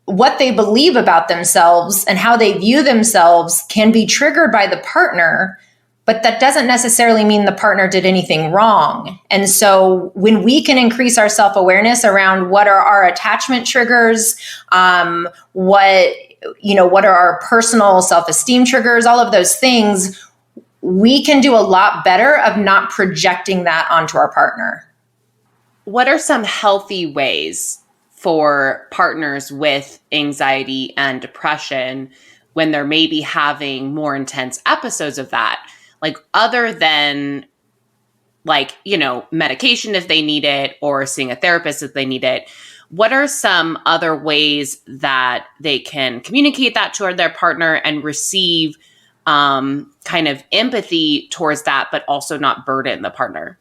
what they believe about themselves and how they view themselves can be triggered by the partner, but that doesn't necessarily mean the partner did anything wrong. And so when we can increase our self-awareness around what are our attachment triggers, what are our personal self-esteem triggers, all of those things, we can do a lot better of not projecting that onto our partner. What are some healthy ways for partners with anxiety and depression when they're maybe having more intense episodes of that? Like, other than medication if they need it, or seeing a therapist if they need it, what are some other ways that they can communicate that to their partner and receive kind of empathy towards that, but also not burden the partner?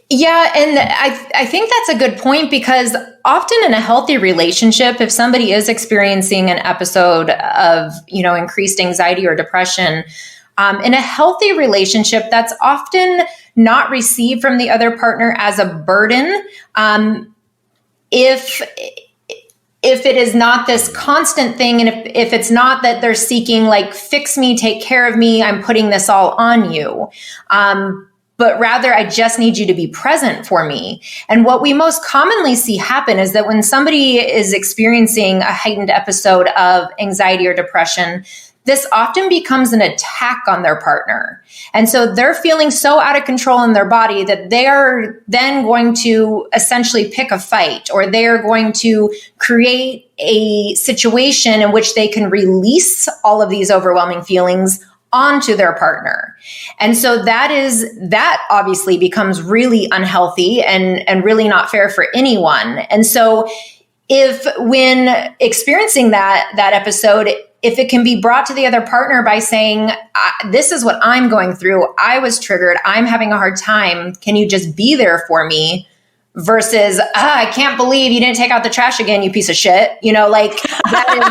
Yeah, and I think that's a good point, because often in a healthy relationship, if somebody is experiencing an episode of, increased anxiety or depression, in a healthy relationship, that's often not received from the other partner as a burden. If it is not this constant thing, and if it's not that they're seeking fix me, take care of me, I'm putting this all on you. But rather, I just need you to be present for me. And what we most commonly see happen is that when somebody is experiencing a heightened episode of anxiety or depression, this often becomes an attack on their partner. And so they're feeling so out of control in their body that they are then going to essentially pick a fight, or they are going to create a situation in which they can release all of these overwhelming feelings onto their partner. And so that obviously becomes really unhealthy and really not fair for anyone. And so if when experiencing that episode, if it can be brought to the other partner by saying, this is what I'm going through, I was triggered, I'm having a hard time, can you just be there for me? Versus, I can't believe you didn't take out the trash again, you piece of shit. That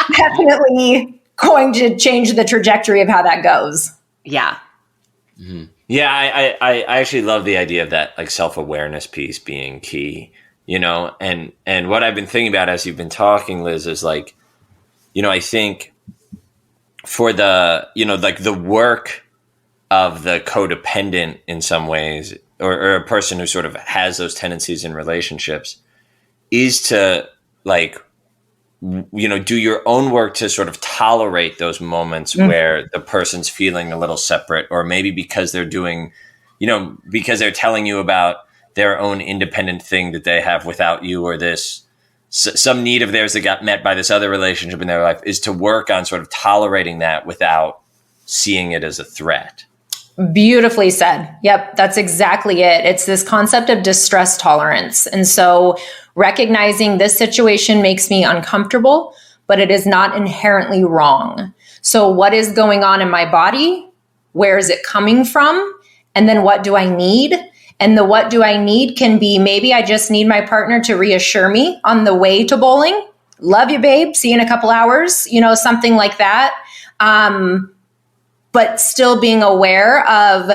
is definitely going to change the trajectory of how that goes. Yeah. Mm-hmm. Yeah, I actually love the idea of that self-awareness piece being key, and what I've been thinking about as you've been talking, Liz, is I think for the, the work of the codependent in some ways, or a person who sort of has those tendencies in relationships, is to do your own work to sort of tolerate those moments where the person's feeling a little separate, or maybe because they're doing, because they're telling you about their own independent thing that they have without you, or this some need of theirs that got met by this other relationship in their life, is to work on sort of tolerating that without seeing it as a threat. Beautifully said. Yep, that's exactly it. It's this concept of distress tolerance. And so recognizing this situation makes me uncomfortable, but it is not inherently wrong. So what is going on in my body? Where is it coming from? And then what do I need? And the what do I need can be, maybe I just need my partner to reassure me on the way to bowling. Love you, babe. See you in a couple hours, something like that. But still being aware of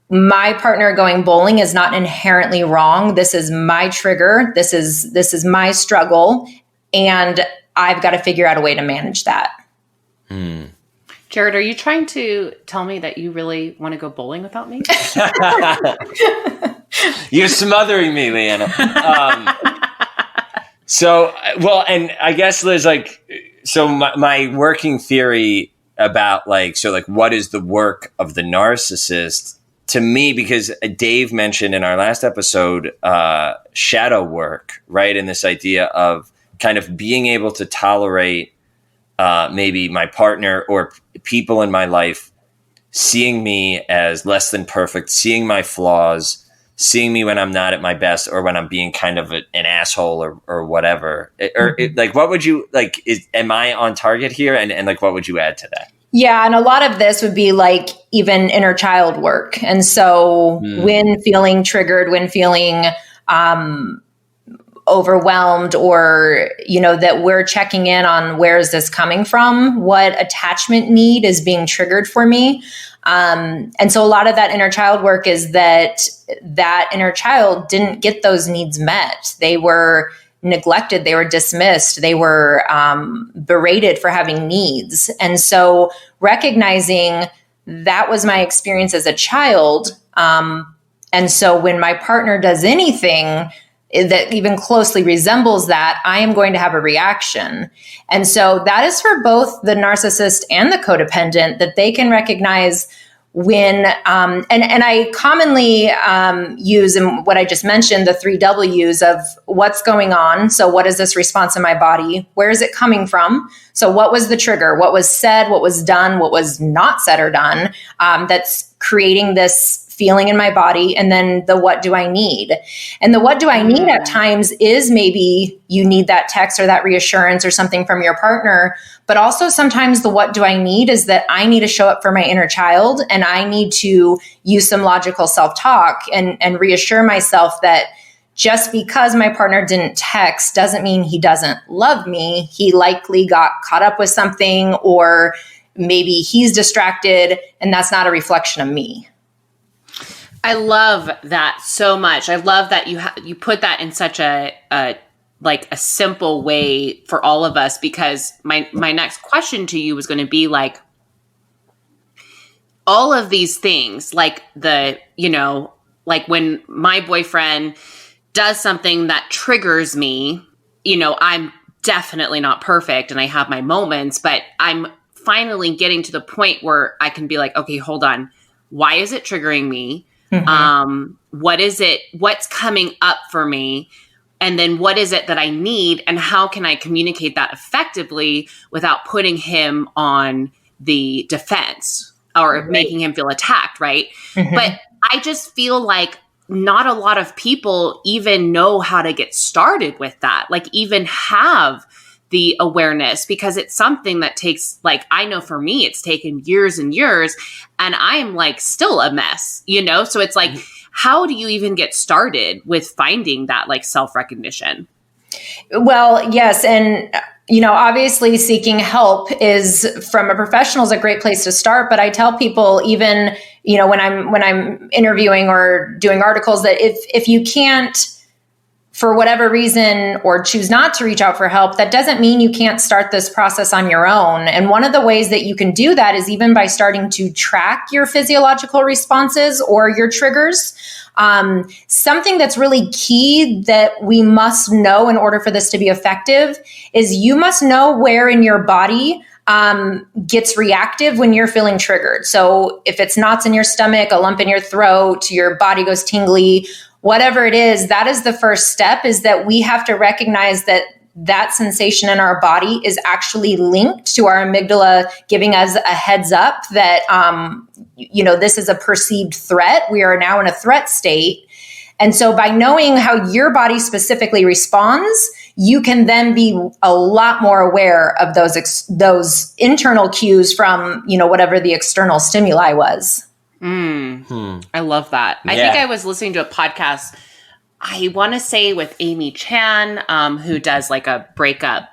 my partner going bowling is not inherently wrong. This is my trigger. This is my struggle. And I've got to figure out a way to manage that. Jared, are you trying to tell me that you really want to go bowling without me? You're smothering me, Leanna. And I guess, Liz, my working theory about what is the work of the narcissist, to me, because Dave mentioned in our last episode, shadow work, right? And this idea of kind of being able to tolerate maybe my partner or people in my life seeing me as less than perfect, seeing my flaws, seeing me when I'm not at my best or when I'm being kind of an asshole or whatever. Like, what would you like? Am I on target here? And like, what would you add to that? Yeah. And a lot of this would be like even inner child work. And so when feeling triggered, when feeling overwhelmed, or, that we're checking in on where is this coming from? What attachment need is being triggered for me? And so a lot of that inner child work is that inner child didn't get those needs met. They were neglected. They were dismissed. They were berated for having needs. And so recognizing that was my experience as a child. And so when my partner does anything that even closely resembles that, I am going to have a reaction. And so that is for both the narcissist and the codependent, that they can recognize when, and I commonly use in what I just mentioned, the 3 W's of what's going on. So what is this response in my body? Where is it coming from? So what was the trigger? What was said? What was done? What was not said or done? That's creating this feeling in my body. And then the what do I need? And the what do I need at times is maybe you need that text or that reassurance or something from your partner. But also sometimes the what do I need is that I need to show up for my inner child, and I need to use some logical self-talk and reassure myself that just because my partner didn't text doesn't mean he doesn't love me. He likely got caught up with something, or maybe he's distracted, and that's not a reflection of me. I love that so much. I love that you put that in such a simple way for all of us, because my next question to you was going to be like, all of these things, like like when my boyfriend does something that triggers me, I'm definitely not perfect and I have my moments, but I'm finally getting to the point where I can be like, okay, hold on. Why is it triggering me? What is it? What's coming up for me? And then what is it that I need? And how can I communicate that effectively without putting him on the defense or making him feel attacked, right? But I just feel like not a lot of people even know how to get started with that, like even have the awareness, because it's something that takes, like, I know for me, it's taken years and years, and I'm like still a mess, So it's like, how do you even get started with finding that like self-recognition? Well, yes. And, obviously seeking help is, from a professional, is a great place to start. But I tell people, even, when I'm interviewing or doing articles, that if you can't, for whatever reason, or choose not to reach out for help, that doesn't mean you can't start this process on your own. And one of the ways that you can do that is even by starting to track your physiological responses or your triggers. Something that's really key that we must know in order for this to be effective is you must know where in your body gets reactive when you're feeling triggered. So if it's knots in your stomach, a lump in your throat, your body goes tingly, whatever it is, that is the first step, is that we have to recognize that sensation in our body is actually linked to our amygdala giving us a heads up that, this is a perceived threat. We are now in a threat state. And so by knowing how your body specifically responds, you can then be a lot more aware of those internal cues from, whatever the external stimuli was. I love that. I think I was listening to a podcast, I want to say with Amy Chan, who does like a breakup,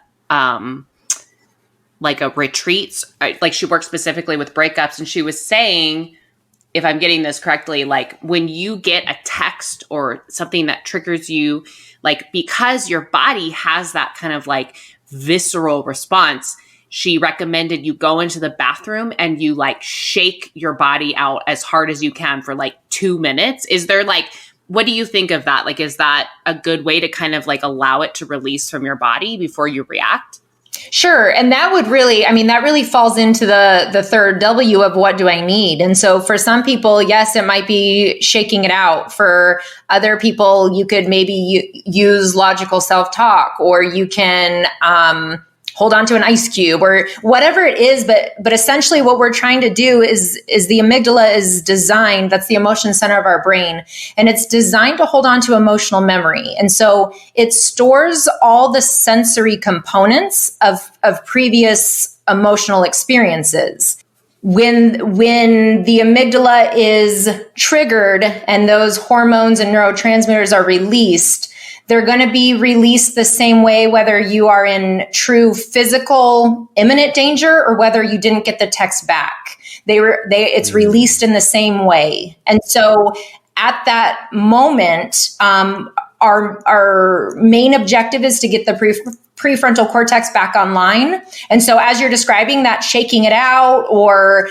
like a retreats, like she works specifically with breakups. And she was saying, if I'm getting this correctly, like when you get a text or something that triggers you, like because your body has that kind of like visceral response, she recommended you go into the bathroom and you like shake your body out as hard as you can for like 2 minutes. Is there like, what do you think of that? Like, is that a good way to kind of like allow it to release from your body before you react? Sure. And that would really, that really falls into the third W of what do I need? And so for some people, yes, it might be shaking it out. For other people, you could maybe use logical self-talk, or you can, hold on to an ice cube or whatever it is. But essentially what we're trying to do is the amygdala is designed, that's the emotion center of our brain, and it's designed to hold on to emotional memory. And so it stores all the sensory components of previous emotional experiences. When the amygdala is triggered and those hormones and neurotransmitters are released, they're going to be released the same way, whether you are in true physical imminent danger or whether you didn't get the text back. It's released in the same way. And so at that moment, our main objective is to get the prefrontal cortex back online. And so as you're describing that, shaking it out or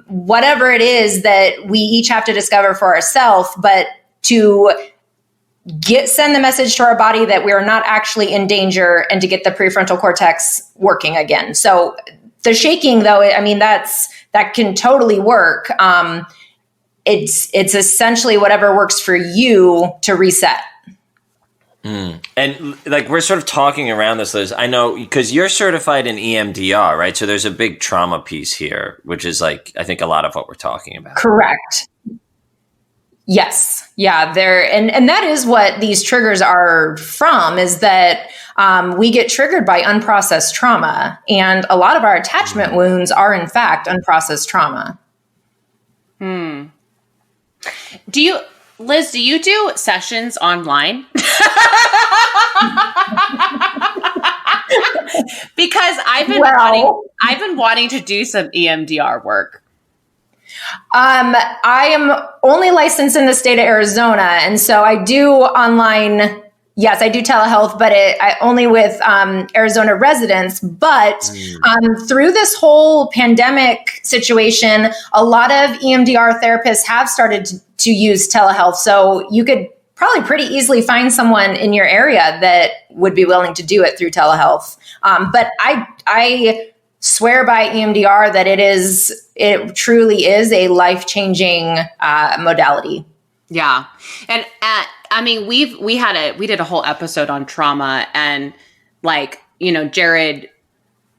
whatever it is that we each have to discover for ourselves, but to send the message to our body that we are not actually in danger and to get the prefrontal cortex working again. So the shaking, though, I mean, that can totally work. It's essentially whatever works for you to reset. And like we're sort of talking around this, Liz. I know because you're certified in EMDR, right? So there's a big trauma piece here, which is like I think a lot of what we're talking about. Correct. Yes. Yeah. And that is what these triggers are from, is that we get triggered by unprocessed trauma. And a lot of our attachment wounds are, in fact, unprocessed trauma. Liz, do you do sessions online? Because I've been wanting to do some EMDR work. I am only licensed in the state of Arizona. And so I do online. Yes, I do telehealth, but only with Arizona residents. But through this whole pandemic situation, a lot of EMDR therapists have started to use telehealth. So you could probably pretty easily find someone in your area that would be willing to do it through telehealth. But I swear by EMDR that it truly is a life-changing modality. Yeah. And I mean, we did a whole episode on trauma, and like, you know, Jared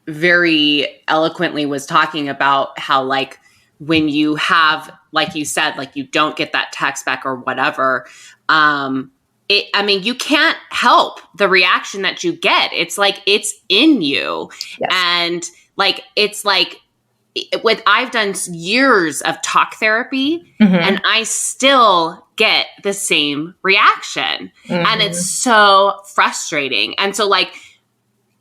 very eloquently was talking about how like when you have, like you said, like you don't get that text back or whatever, you can't help the reaction that you get. It's like, it's in you. Yes. And like, it's like I've done years of talk therapy and I still get the same reaction. And it's so frustrating. And so like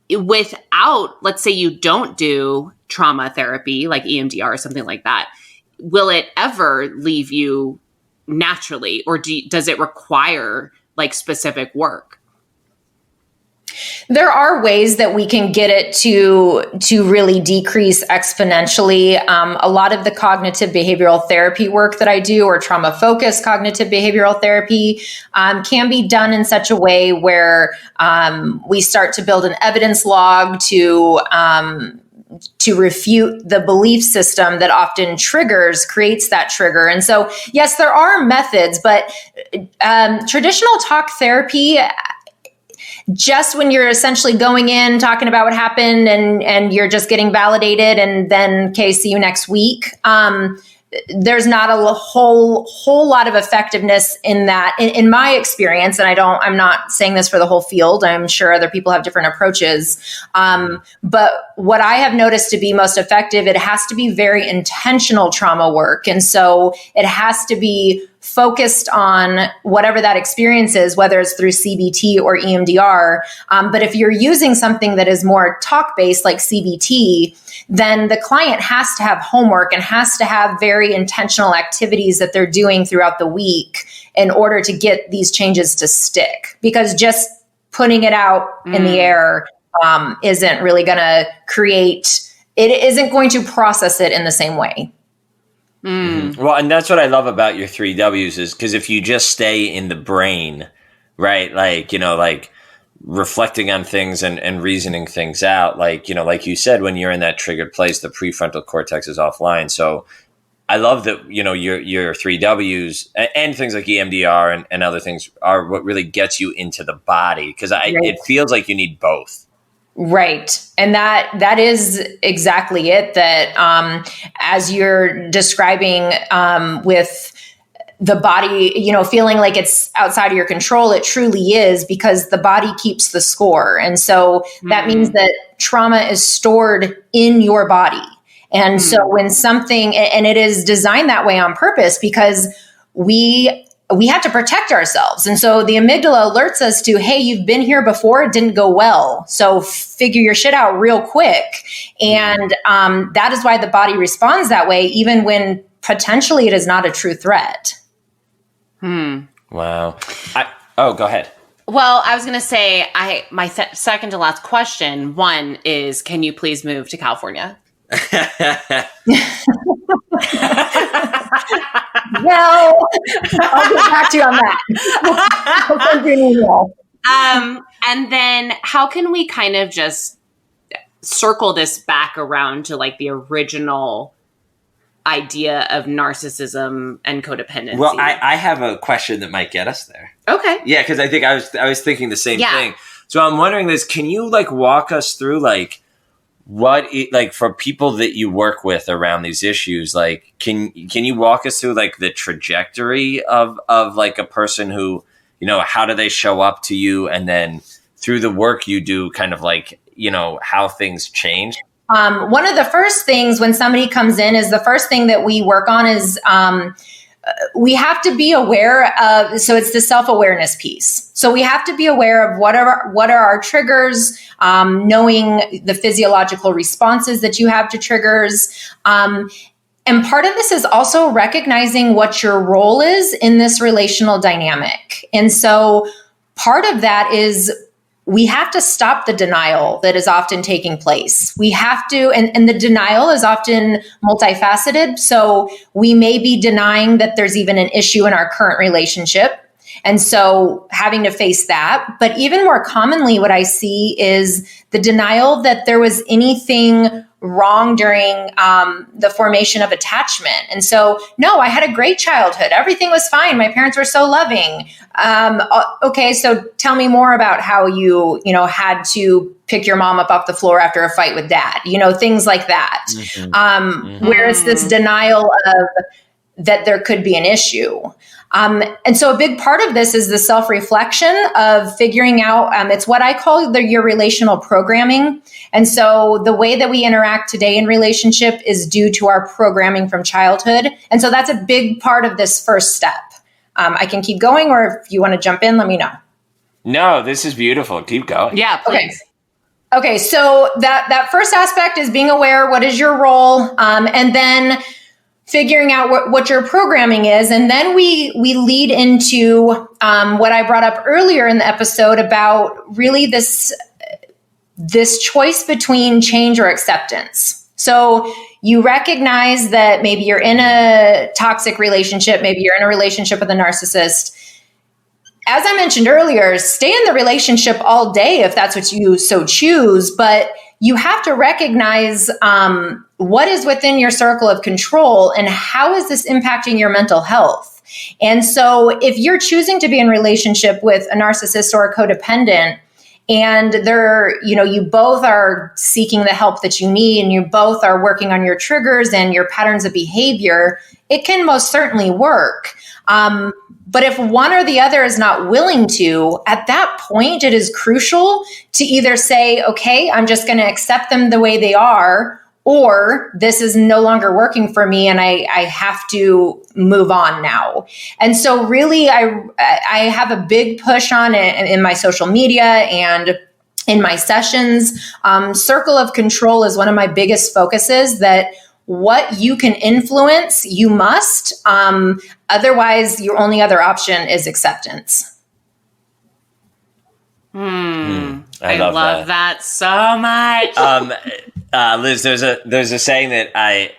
without, let's say you don't do trauma therapy, like EMDR or something like that, will it ever leave you naturally, or does it require like specific work? There are ways that we can get it to really decrease exponentially. A lot of the cognitive behavioral therapy work that I do, or trauma-focused cognitive behavioral therapy, can be done in such a way where we start to build an evidence log to refute the belief system that often creates that trigger. And so, yes, there are methods, but traditional talk therapy, just when you're essentially going in, talking about what happened and you're just getting validated and then, okay, see you next week. There's not a whole lot of effectiveness in that, in my experience. And I'm not saying this for the whole field. I'm sure other people have different approaches. But what I have noticed to be most effective, it has to be very intentional trauma work. And so it has to be focused on whatever that experience is, whether it's through CBT or EMDR. But if you're using something that is more talk-based like CBT, then the client has to have homework and has to have very intentional activities that they're doing throughout the week in order to get these changes to stick. Because just putting it out in the air isn't really going to isn't going to process it in the same way. Well, and that's what I love about your 3 W's is because if you just stay in the brain, right, like, you know, like reflecting on things and reasoning things out, like, you know, like you said, when you're in that triggered place, the prefrontal cortex is offline. So I love that, you know, your 3 W's and things like EMDR and other things are what really gets you into the body, because it feels like you need both. Right. And that is exactly it, that as you're describing with the body, feeling like it's outside of your control, it truly is, because the body keeps the score. And so that means that trauma is stored in your body. And so when something, and it is designed that way on purpose, because we have to protect ourselves. And so the amygdala alerts us to, hey, you've been here before, it didn't go well. So figure your shit out real quick. And that is why the body responds that way, even when potentially it is not a true threat. Wow. Go ahead. Well, I was going to say, my second to last question, one is, can you please move to California? Well, I'll get back to you on that. And then how can we kind of just circle this back around to like the original idea of narcissism and codependency? Well, I have a question that might get us there. Okay. Yeah, because I think I was thinking the same thing. So I'm wondering this, can you like walk us through like like for people that you work with around these issues, like can you walk us through like the trajectory of like a person who, how do they show up to you, and then through the work you do, kind of like, how things change? One of the first things when somebody comes in is the first thing that we work on is we have to be aware of, so it's the self-awareness piece. So we have to be aware of what are our triggers, knowing the physiological responses that you have to triggers. And part of this is also recognizing what your role is in this relational dynamic. And so part of that is we have to stop the denial that is often taking place. We have to, and the denial is often multifaceted. So we may be denying that there's even an issue in our current relationship. And so having to face that. But even more commonly, what I see is the denial that there was anything wrong during the formation of attachment. And so, no, I had a great childhood. Everything was fine. My parents were so loving. Okay, so tell me more about how you had to pick your mom up off the floor after a fight with dad, things like that. Where it's this denial of that there could be an issue. And so a big part of this is the self-reflection of figuring out, it's what I call your relational programming. And so the way that we interact today in relationship is due to our programming from childhood. And so that's a big part of this first step. I can keep going, or if you want to jump in, let me know. No, this is beautiful. Keep going. Yeah, please. Okay. So that first aspect is being aware, what is your role? And then figuring out what your programming is. And then we lead into what I brought up earlier in the episode about really this choice between change or acceptance. So you recognize that maybe you're in a toxic relationship, maybe you're in a relationship with a narcissist. As I mentioned earlier, stay in the relationship all day if that's what you so choose, but you have to recognize what is within your circle of control and how is this impacting your mental health. And so if you're choosing to be in relationship with a narcissist or a codependent, and you both are seeking the help that you need, and you both are working on your triggers and your patterns of behavior, it can most certainly work. But if one or the other is not willing to, at that point, it is crucial to either say, okay, I'm just going to accept them the way they are, or this is no longer working for me and I have to move on now. And so really, I have a big push on it in my social media and in my sessions. Circle of control is one of my biggest focuses, that what you can influence, you must. Otherwise, your only other option is acceptance. I love that so much. Liz, there's a saying that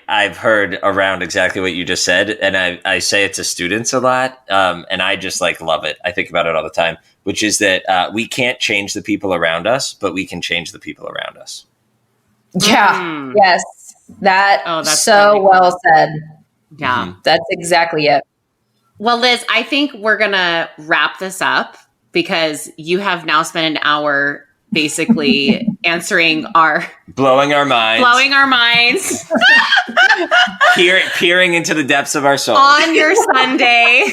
I've heard around exactly what you just said, and I say it to students a lot, and I just love it. I think about it all the time, which is that we can't change the people around us, but we can change the people around us. Yeah. Yes. That's so really well said. Yeah. That's exactly it. Well, Liz, I think we're going to wrap this up because you have now spent an hour basically blowing our minds, peering into the depths of our souls on your Sunday.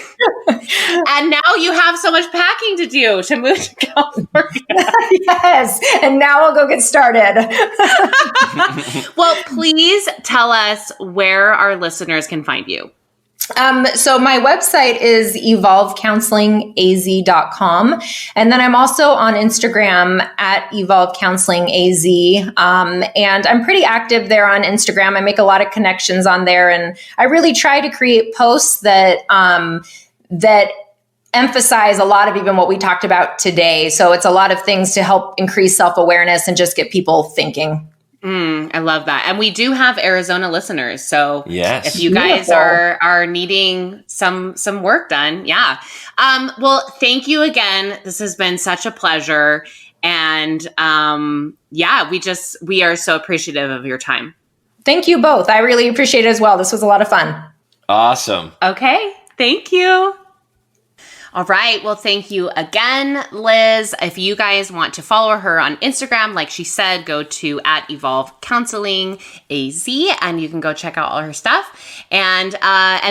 And now you have so much packing to do to move to California. Yes. And now I'll go get started. Well, please tell us where our listeners can find you. So my website is evolvecounselingaz.com. And then I'm also on Instagram at evolvecounselingaz. And I'm pretty active there on Instagram. I make a lot of connections on there. And I really try to create posts that emphasize a lot of even what we talked about today. So it's a lot of things to help increase self-awareness and just get people thinking. I love that. And we do have Arizona listeners. So yes, if you guys are needing some work done. Yeah. Well, thank you again. This has been such a pleasure. And we are so appreciative of your time. Thank you both. I really appreciate it as well. This was a lot of fun. Awesome. Okay. Thank you. All right. Well, thank you again, Liz. If you guys want to follow her on Instagram, like she said, go to @evolvecounselingaz and you can go check out all her stuff. And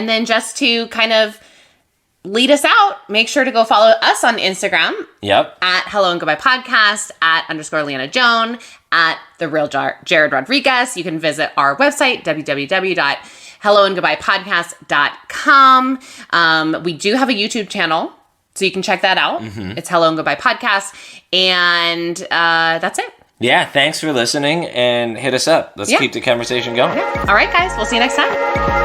then just to kind of lead us out, make sure to go follow us on Instagram. Yep. At Hello and Goodbye Podcast, @ Leanna Joan, @The Real Jared Rodriguez. You can visit our website, www.helloandgoodbyepodcast.com. We do have a YouTube channel, so you can check that out. Mm-hmm. It's Hello and Goodbye Podcast. And that's it. Yeah, thanks for listening and hit us up. Let's keep the conversation going. Yeah. All right, guys. We'll see you next time.